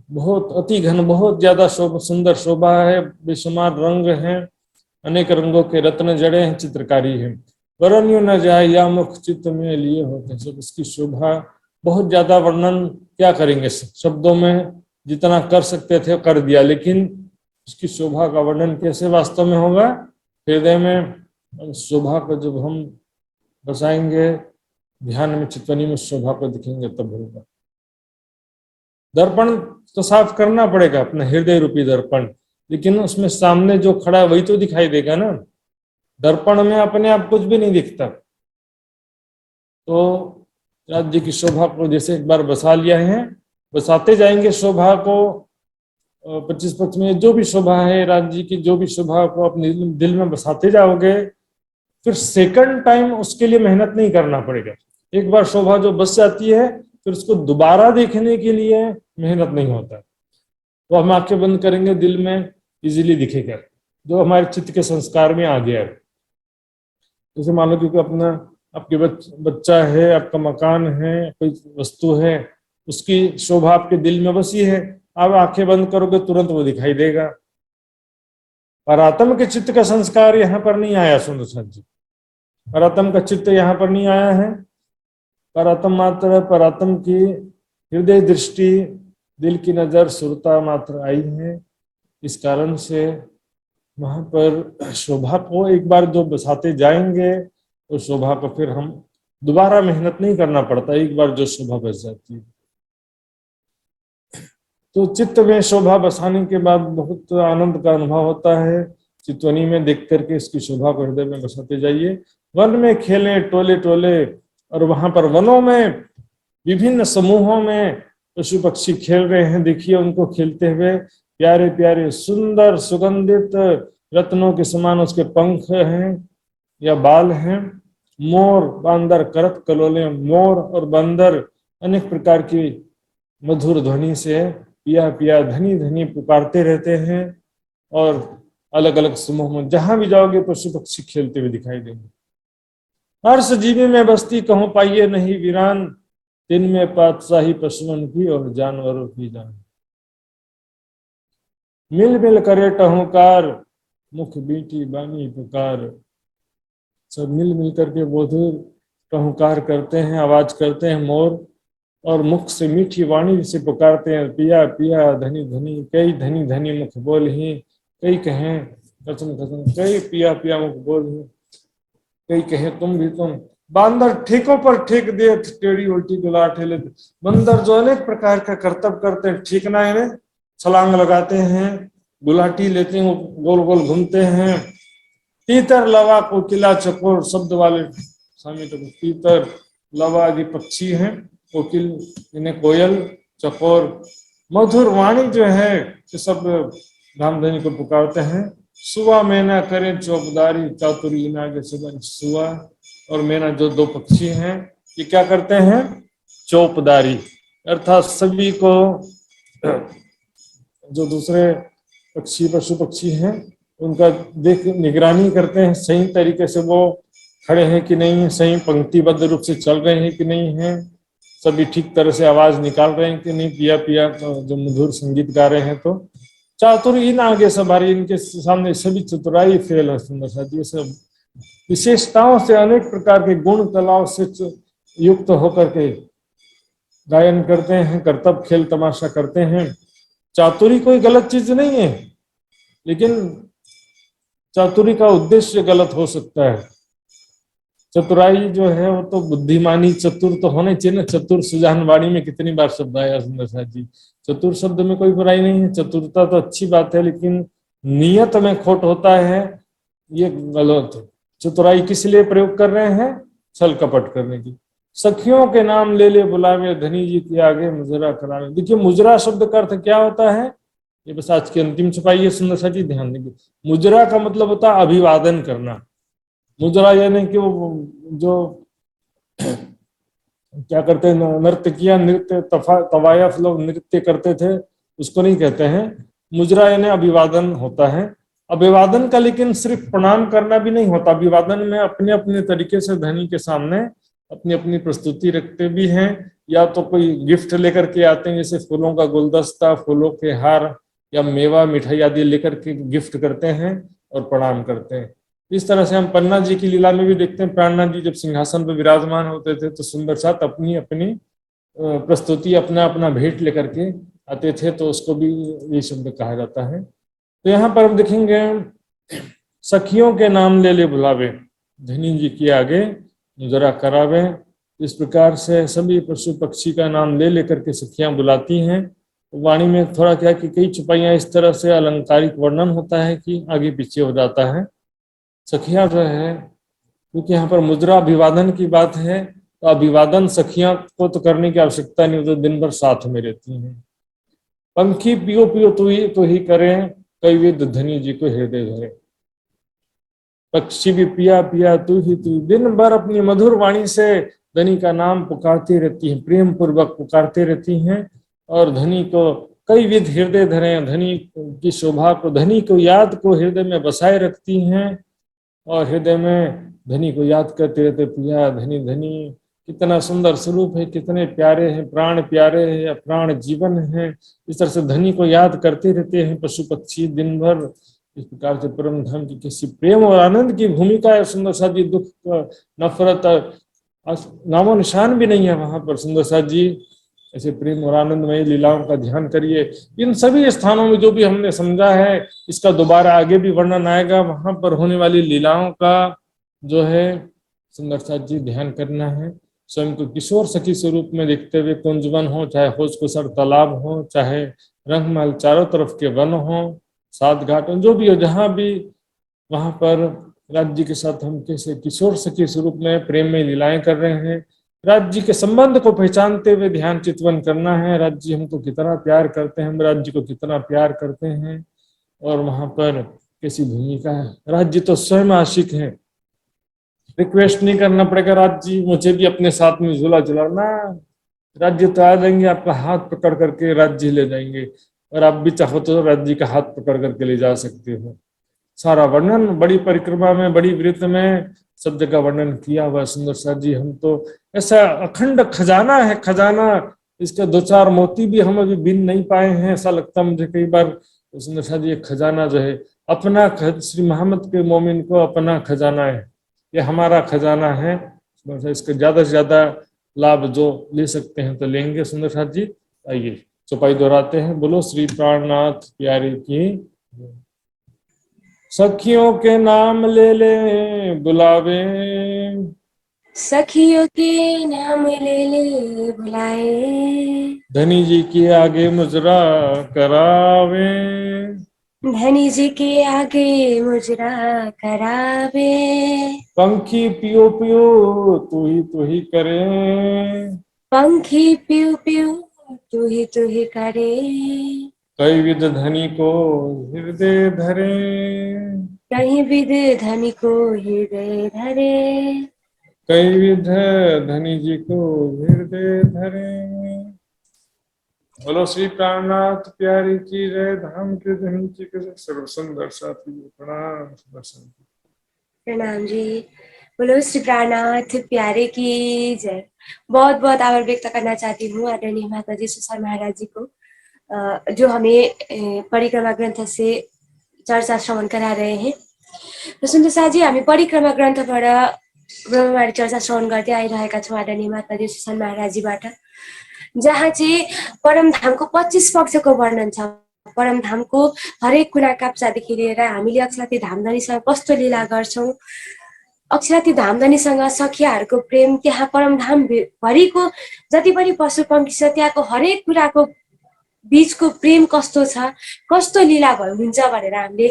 बहुत अति घन, बहुत ज्यादा सुंदर शोभा है। बेशुमार रंग हैं, अनेक रंगों के रत्न जड़े हैं, चित्रकारी है। वर्ण्य न जाए या मुख चित्त में लिए होते हैं। सब इसकी शोभा बहुत ज्यादा वर्णन क्या करेंगे, शब्दों में जितना कर सकते थे कर दिया, लेकिन इसकी शोभा का वर्णन कैसे वास्तव में होगा? हृदय में शोभा को जब हम बसाएंगे, ध्यान में चितवनी में शोभा को दिखेंगे तब होगा। दर्पण तो साफ करना पड़ेगा, अपना हृदय रूपी दर्पण, लेकिन उसमें सामने जो खड़ा है वही तो दिखाई देगा ना। दर्पण में अपने आप कुछ भी नहीं दिखता। तो राज्य की शोभा को जैसे एक बार बसा लिया है, बसाते जाएंगे शोभा को। 25 पक्ष में जो भी शोभा है राज्य की, जो भी शोभा को अपने दिल में बसाते जाओगे, फिर सेकंड टाइम उसके लिए मेहनत नहीं करना पड़ेगा। एक बार शोभा जो बस जाती है फिर उसको दोबारा देखने के लिए मेहनत नहीं होता। तो हम आंखें बंद करेंगे, दिल में इजीली दिखेगा जो हमारे चित्त के संस्कार में आ गया है। जैसे मान लो कि अपना आपके बच्चा है, आपका मकान है, कोई वस्तु है, उसकी शोभा आपके दिल में बसी है, आप आंखें बंद करोगे तुरंत वो दिखाई देगा। पर आत्म के चित्त का संस्कार यहाँ पर नहीं आया सुंदर साथ जी। परात्म का चित्त यहाँ पर नहीं आया है। परात्म मात्र, परात्म की हृदय दृष्टि, दिल की नजर, सुरता मात्र आई है। इस कारण से वहां पर शोभा को एक बार जो बसाते जाएंगे तो शोभा को फिर हम दोबारा मेहनत नहीं करना पड़ता, एक बार जो शोभा बस जाती है। तो चित्त में शोभा बसाने के बाद बहुत आनंद का अनुभव होता है। चितवनी में देख करके इसकी शोभा को हृदय में बसाते जाइए। वन में खेलें टोले टोले, और वहां पर वनों में विभिन्न समूहों में पशु पक्षी खेल रहे हैं, देखिए उनको खेलते हुए। प्यारे प्यारे सुंदर सुगंधित रत्नों के समान उसके पंख हैं या बाल हैं। मोर बांदर करत कलोले, मोर और बंदर अनेक प्रकार की मधुर ध्वनि से पिया पिया धनी धनी पुकारते रहते हैं। और अलग अलग समूह में जहां भी जाओगे पशु पक्षी खेलते हुए दिखाई देंगे। हर सजीवी में बस्ती कहूं पाइए नहीं वीरान, दिन में पातशाही पशुओं की और जानवरों की जान। मिल मिल करे टहुकार, मुख बीटी बानी पुकार। सब मिल मिल करके मधुर टहुकार करते हैं, आवाज करते हैं मोर, और मुख से मीठी वाणी से पुकारते हैं, पिया पिया धनी धनी, कई धनी धनी मुख बोल ही, कई कहें कसम कसम, कई पिया पिया मुख बोल ही, कई कहें तुम भी तुम। बांदर ठेकों पर ठेक दे, टेढ़ी उल्टी गुला ठेले। बंदर जो अनेक प्रकार का कर्तव्य करते हैं, ठीकना यानी छलांग लगाते हैं, गुलाटी लेते हैं, गोल गोल घूमते हैं। तीतर लवा कोकिला चकोर शब्द वाले स्वामी तो तीतर लवा आदि पक्षी हैं, कोकिल इन्हें कोयल, चकोर, मधुर वाणी जो है ये सब धामधनी को पुकारते हैं। सुआ मैना करें चौबदारी, चातुरी नागे सुबह। सुआ और मैना जो दो पक्षी हैं ये क्या करते हैं? चौपदारी, अर्थात सभी को जो दूसरे पक्षी पशु पक्षी हैं उनका देख निगरानी करते हैं, सही तरीके से वो खड़े हैं कि नहीं, सही पंक्तिबद्ध रूप से चल रहे हैं कि नहीं है, सभी ठीक तरह से आवाज निकाल रहे हैं कि नहीं, पिया पिया जो मधुर संगीत गा रहे हैं। तो चातुर इन आगे सवारी, इनके सामने सभी चतुराई फेल है। सुंदर सा ये सब विशेषताओं से, अनेक प्रकार के गुण कलाओं से युक्त होकर के गायन करते हैं, कर्तव्य खेल तमाशा करते हैं। चातुरी कोई गलत चीज नहीं है, लेकिन चातुरी का उद्देश्य गलत हो सकता है। चतुराई जो है वो तो बुद्धिमानी, चतुर तो होने चाहिए ना। चतुर सुजान वाणी में कितनी बार शब्द आया सुंदर साथ जी। चतुर शब्द में कोई बुराई नहीं है, चतुरता तो अच्छी बात है, लेकिन नियत में खोट होता है, ये गलत है। चतुराई किस लिए प्रयोग कर रहे हैं? छल कपट करने की। सखियों के नाम ले ले बुलावे, धनी जी के आगे मुजरा करावे। देखिए मुजरा शब्द का अर्थ क्या होता है, ये बस आज की अंतिम छपाई है सुंदर सा जी, ध्यान देंगे। मुजरा का मतलब होता है अभिवादन करना। मुजरा यानी कि वो जो क्या करते हैं, नर्तकियां नृत्य तवायफ लोग नृत्य करते थे, उसको नहीं कहते हैं। मुजरा यानी अभिवादन होता है। अभिवादन का लेकिन सिर्फ प्रणाम करना भी नहीं होता, अभिवादन में अपने अपने तरीके से धनी के सामने अपनी अपनी प्रस्तुति रखते भी हैं, या तो कोई गिफ्ट लेकर के आते हैं, जैसे फूलों का गुलदस्ता, फूलों के हार या मेवा मिठाई आदि लेकर के गिफ्ट करते हैं और प्रणाम करते हैं। इस तरह से हम पन्ना जी की लीला में भी देखते हैं, प्राणनाथ जी जब सिंहासन पर विराजमान होते थे तो सुंदर साथ अपनी अपनी प्रस्तुति, अपना अपना भेंट लेकर के आते थे, तो उसको भी ये शब्द कहा जाता है। तो यहाँ पर हम देखेंगे, सखियों के नाम ले ले बुलावे, धनी जी के आगे जरा करावे। इस प्रकार से सभी पशु पक्षी का नाम ले लेकर के सखियां बुलाती हैं। वाणी में थोड़ा क्या कि कई छपाइयां इस तरह से अलंकारिक वर्णन होता है कि आगे पीछे हो जाता है। सखियां जो है, क्योंकि यहाँ पर मुद्रा अभिवादन की बात है, तो अभिवादन सखियां को तो करने की आवश्यकता नहीं, तो दिन भर साथ में रहती हैं। पंखी पियो पियो तो ही करें, कई विद धनी जी को हृदय धरे। पक्षी भी पिया पिया तू ही तू, दिन भर अपनी मधुर वाणी से धनी का नाम पुकारती रहती हैं, प्रेम पूर्वक पुकारती रहती हैं, और धनी को कई विध हृदय धरे, धनी की शोभा को, धनी को याद को हृदय में बसाए रखती हैं, और हृदय में धनी को याद करते रहते, पिया धनी धनी, कितना सुंदर स्वरूप है, कितने प्यारे हैं, प्राण प्यारे हैं या प्राण जीवन है। इस तरह से धनी को याद करते रहते हैं पशु पक्षी दिन भर। इस प्रकार से परम धाम की किसी प्रेम और आनंद की भूमिका है सुंदर साथ जी। दुख नफरत नामो निशान भी नहीं है वहां पर सुंदर साथ जी। ऐसे प्रेम और आनंदमय लीलाओं का ध्यान करिए। इन सभी स्थानों में जो भी हमने समझा है, इसका दोबारा आगे भी वर्णन आएगा। वहां पर होने वाली लीलाओं का जो है सुंदर साथ जी ध्यान करना है। स्वयं को किशोर सखी स्वरूप में देखते हुए कुंजवन हो, चाहे होश कुसर तालाब हो, चाहे रंगमहल चारों तरफ के वन हो, सात घाट, जो भी हो, जहां भी, वहां पर राज्य के साथ हम कैसे किशोर सखी स्वरूप में प्रेम में लीलाएं कर रहे हैं। राज्य के संबंध को पहचानते हुए ध्यान चितवन करना है। राज्य हमको कितना प्यार करते हैं, हम राज्य को कितना प्यार करते हैं, और वहां पर कैसी भूमिका है। राज्य तो स्वयं आशिक है, रिक्वेस्ट नहीं करना पड़ेगा, राज्य मुझे भी अपने साथ में झूला झुलाना। राज्य तो आ जाएंगे, आपका हाथ पकड़ करके राज्य ले जाएंगे, और आप भी चाहो तो राज्य का हाथ पकड़ करके ले जा सकते हो। सारा वर्णन बड़ी परिक्रमा में, बड़ी वृत्त में सब जगह वर्णन किया हुआ सुंदर साथ जी। हम तो ऐसा अखंड खजाना है, खजाना, इसके दो चार मोती भी हम अभी बीन नहीं पाए हैं। ऐसा लगता है मुझे कई बार सुंदर साथ जी, ये खजाना जो है अपना श्री मोहम्मद के मोमिन को अपना खजाना है, ये हमारा खजाना है। इसका ज्यादा से ज्यादा लाभ जो ले सकते हैं तो लेंगे। सुंदर साथ जी आइए चौपाई दोहराते हैं। बोलो श्री प्राणनाथ प्यारे की। सखियों के नाम ले ले बुलावे, सखियों के नाम ले ले बुलाए, धनी जी के आगे मुजरा करावे, धनी जी के आगे मुजरा करावे, पंखी पियो पियो तू ही करे, पंखी पियो पियो तू ही करे, कई विध धनी को हृदय धरे, कहीं विद धनी को हृदय धरे, कई विध धनी जी को हृदय धरे। बोलो श्री प्राणनाथ प्यारी की जय, धाम के धनी जी के जय। सर्व सुंदर साथी प्रणाम। प्रणाम जी। बोलो श्री प्राणनाथ प्यारे की जय। बहुत बहुत आभार व्यक्त करना चाहती हूँ आदरणीय माता जी सुसर महाराज जी को, जो हमें परिक्रमा ग्रंथ से चर्चा श्रवण करा रहे हैं। र सुन्दर साजी, हामी परिक्रमा ग्रन्थबाट ब्रह्मवाणी चर्चा श्रवण गर्दै आइरहेका छौँ आदरणीय माताजी सुसन महाराजीबाट, जहाँ चाहिँ परमधामको 25 पक्षको वर्णन छ। परमधामको हरेक कुना काप्चादेखि लिएर हामीले अक्षराती धामधनीसँग कस्तो लीला गर्छौँ, अक्षराती धामधनीसँग सखियाहरूको प्रेम, त्यहाँ परमधाम भरिको जति पनि पशु पक्षी छ त्यहाँको हरेक कुराको बीचको प्रेम कस्तो छ, कस्तो लीला हुन्छ भनेर हामीले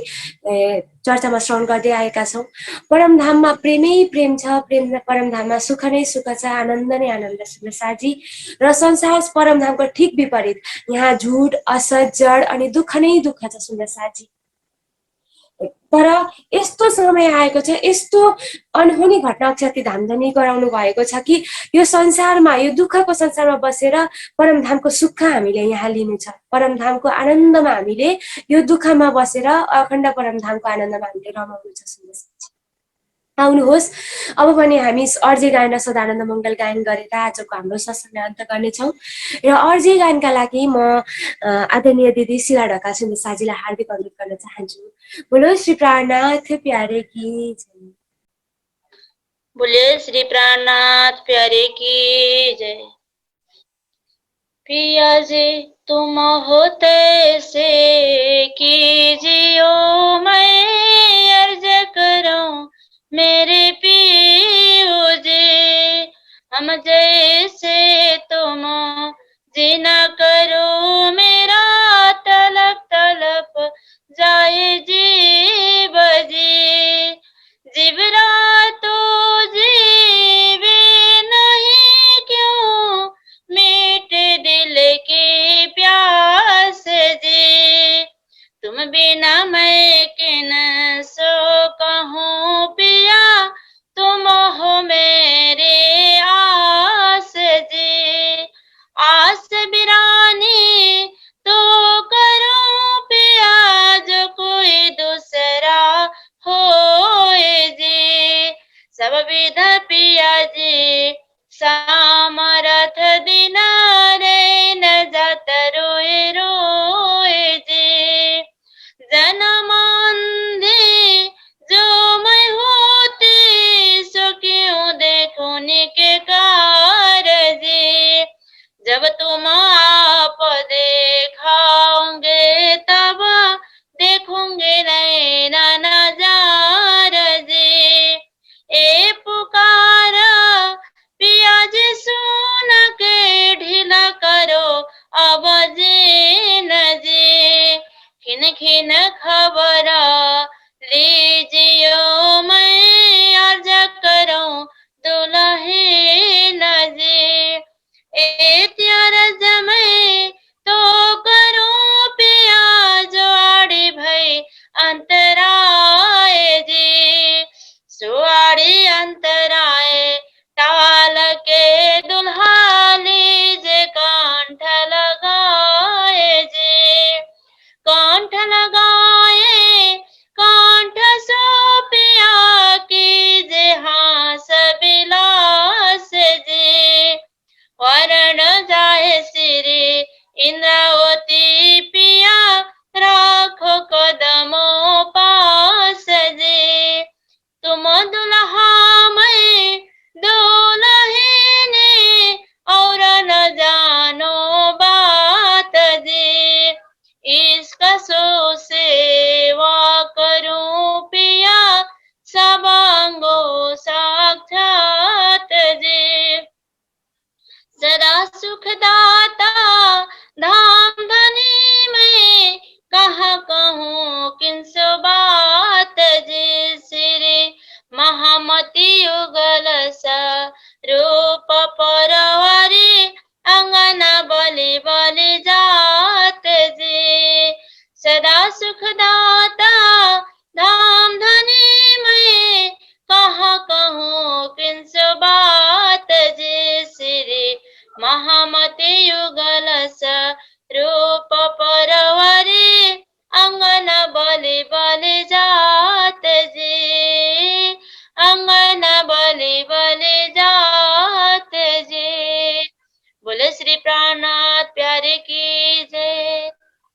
चर्चामा श्रवण गर्दै आएका छौँ। परमधाममा प्रेमै प्रेम छ, परमधाममा सुख नै सुख छ, आनन्द नै आनन्द छ साजी। र संसार परमधामको ठिक विपरीत, यहाँ झुट, असत, जड अनि दुःख नै दुःख छ सुन्दर साजी। तर यस्तो समय आएको छ, यस्तो अनहोनी घटना अक्षराती धामधनी गराउनु भएको छ कि यो संसारमा, यो दुःखको संसारमा बसेर परमधामको सुख हामीले यहाँ लिनु छ। परमधामको आनन्दमा हामीले यो दुःखमा बसेर अखण्ड परमधामको आनन्दमा हामीले रमाउनु छ। आउनुहोस्, अब भने हामी अर्जे गायन सदानन्द मङ्गल गायन गरेर आजको हाम्रो सत्सङ्गलाई अन्त गर्नेछौँ। र अर्जे गायनका लागि म आदरणीय दिदी शिला ढकाल सुन्दर साजीलाई हार्दिक अनुरोध गर्न चाहन्छु। बोलो श्री प्राणनाथ प्यारे की जय। बोले श्री प्राणनाथ प्यारे की जय। पिया जी तुम होते से कीजियो, मैं अर्ज करूं मेरे पियो जी। हम जैसे तुम जीना करो, मेरा तलप तलप जाए जीव जी। जिबरा तो जीवे नहीं क्यों, मीठे दिल की प्यास जी। तुम बिना मैं किन सो कहूँ पिया, तुम हो मेरे आस जी। आस बिरानी तो करूँ पिया, जो कोई दूसरा होए जी। सब विध पिया जी सामरथ दिना रे, न जात रोए रोए जी। जनमांधी जो मैं होती, सो क्यों देखो निके कार जी। जब तुम आप देखाओगे तब देखूंगे नैना नजार जी। ए पुकारा पिया जी सुन के, ढीला करो अब जी न जी। खिन खिन खबर लीजियो, मैं अर्ज करूं दुल्हे न जी। ए त्यार जमै तो करूं पिया, जो आड़ी भई अंतराए जी। सुआड़ी अंतराए टाल के, दुल्हा लीजे कंठ लगाए जी। कंठ लगाए कंठ सो पिया, कीजे हास बिलास जी। वरण जाए श्री इंद्रावती पिया, राखो कदमों पा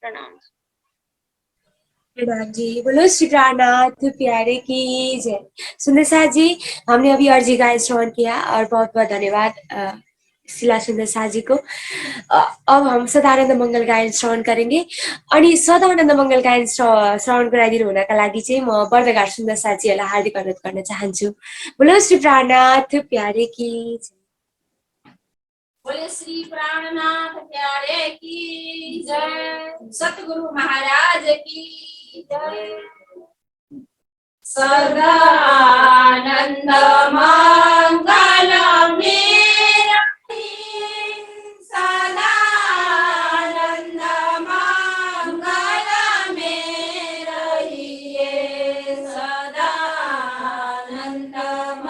प्रणाम। प्रणाम जी। बोलो श्री प्राणनाथ प्यारे की जय। सुंदर साथ जी, हमने अभी अर्जी गायन श्रवण किया और बहुत बहुत धन्यवाद शिला सुंदर साथ जी को। अब हम सदानन्द मङ्गल गायन श्रवण करेंगे। अनि सदानन्द मङ्गल गायन श्रवण गराइदिनु हुनका लागि चाहिँ म बर्दघाट सुन्दर साथीहरूलाई हार्दिक अनुरोध गर्न चाहन्छु। बोलो श्री प्राणनाथ प्यारे की जय। बोले श्री प्राणनाथ प्यारे की जय। सतगुरु महाराज की जय। सदा आनंद मंगल मेरा सदा आनंद मंगल मेरा सदा आनंद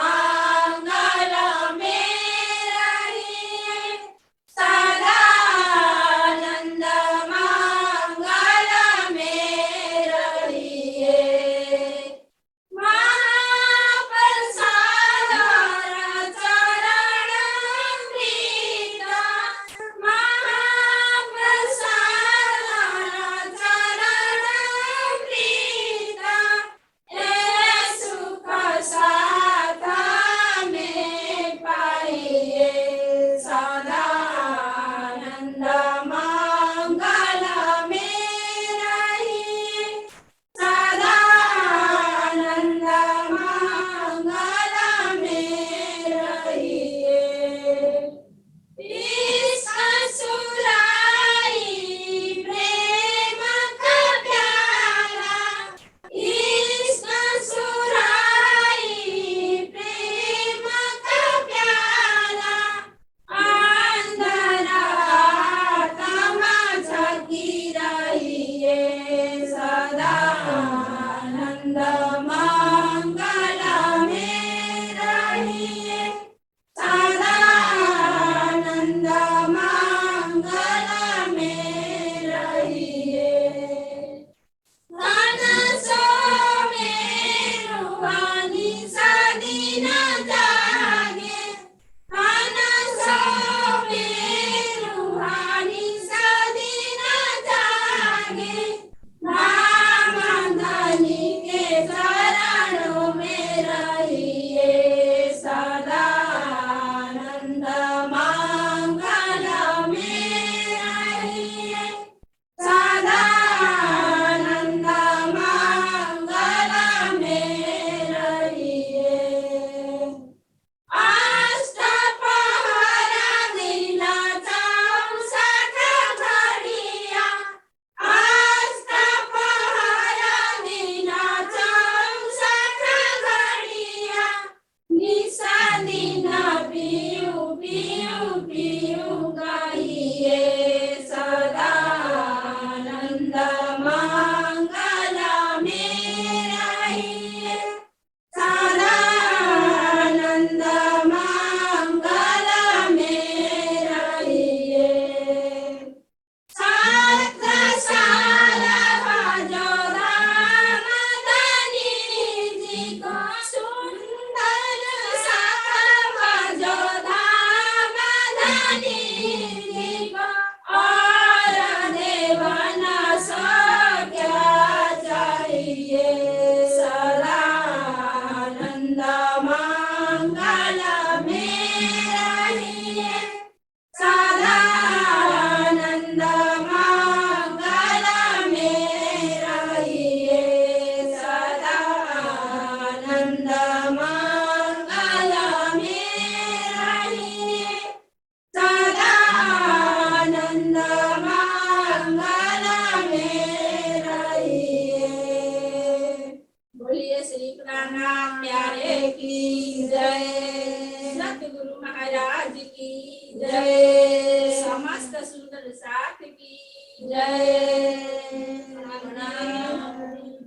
मंगल मेरा सदा आनंद मंगल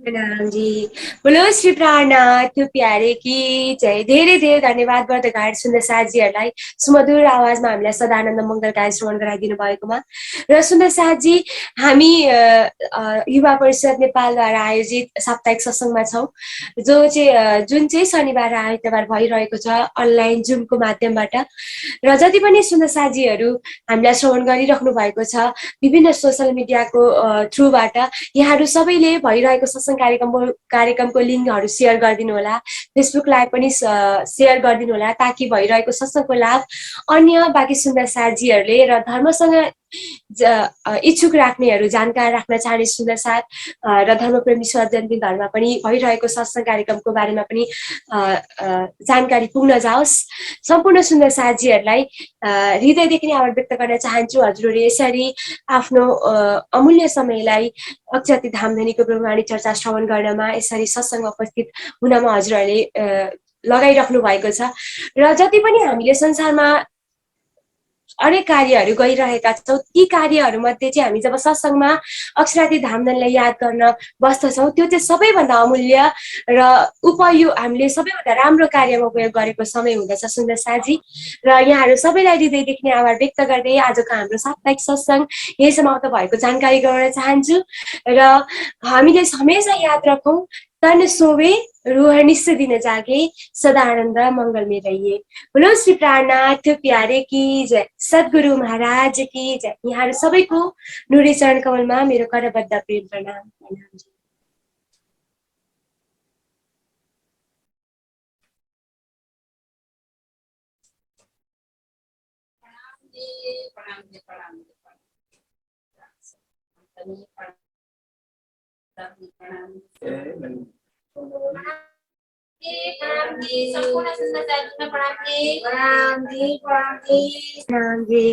मेरा प्रणाम जी। बोलो श्री प्राणनाथ प्यारे की जय। धेरै धेरै धन्यवाद वर्धघाट सुन्दर साथजीहरूलाई सुमधुर आवाजमा हामीलाई सदानन्द मङ्गलकारी श्रवण गराइदिनु भएकोमा। र सुन्दर साथजी, हामी युवा परिषद नेपालद्वारा आयोजित साप्ताहिक सत्सङ्गमा छौँ, जुन चाहिँ शनिबार र आइतबार भइरहेको छ अनलाइन जुमको माध्यमबाट। र जति पनि सुन्दर साथजीहरू हामीलाई श्रवण गरिराख्नु भएको छ विभिन्न सोसल मिडियाको थ्रुबाट, यहाँहरू सबैले भइरहेको सत्सङ्ग कार्यक्रमको लिङ्कहरू सेयर गरिदिनु होला, फेसबुक लाइभ पनि सेयर गरिदिनु होला, ताकि भइरहेको सत्सङ्गको लाभ अन्य बाँकी सुन्दर साथजीहरूले र धर्मसँग इच्छुक राख्नेहरू, जानकार राख्न चाहने सुन्दर साथ र धर्मप्रेमी स्वजन घरमा पनि भइरहेको सत्सङ्ग कार्यक्रमको बारेमा पनि जानकारी पुग्न जाओस्। सम्पूर्ण सुन्दर साथजीहरूलाई हृदयदेखि नै आभार व्यक्त गर्न चाहन्छु। हजुरहरूले यसरी आफ्नो अमूल्य समयलाई अक्षती धामधनीको ब्रह्माण्डी चर्चा श्रवण गर्नमा, यसरी सत्सङ्गमा उपस्थित हुनमा हजुरहरूले लगाइराख्नु भएको छ। र जति पनि हामीले संसारमा अनेक कार्यहरू गरिरहेका छौँ, ती कार्यहरूमध्ये चाहिँ हामी जब सत्सङ्गमा अक्षराती धामधनलाई याद गर्न बस्दछौँ, त्यो चाहिँ सबैभन्दा अमूल्य र हामीले सबैभन्दा राम्रो कार्यमा उपयोग गरेको समय हुँदछ सुन्दर साथी। र यहाँहरू सबैलाई हृदयदेखि नै आभार व्यक्त गर्दै आजको हाम्रो साप्ताहिक सत्सङ्ग यही समाप्त भएको जानकारी गराउन चाहन्छु। र हामीले हमेसा याद रखौँ, तन सोवे रूह निश्चय दिन जागे, सदा आनन्द मङ्गल में रहिए। बोलो श्री प्राणनाथ प्यारे की जय, सद्गुरु महाराज की जय। यहाँहरू सबैको नुरी चरण कमलमा मेरो करबद्ध प्रेम प्रणाम। सम्पूर्ण सुन्दर साथीमा प्रणाम जी। प्रणाम जी।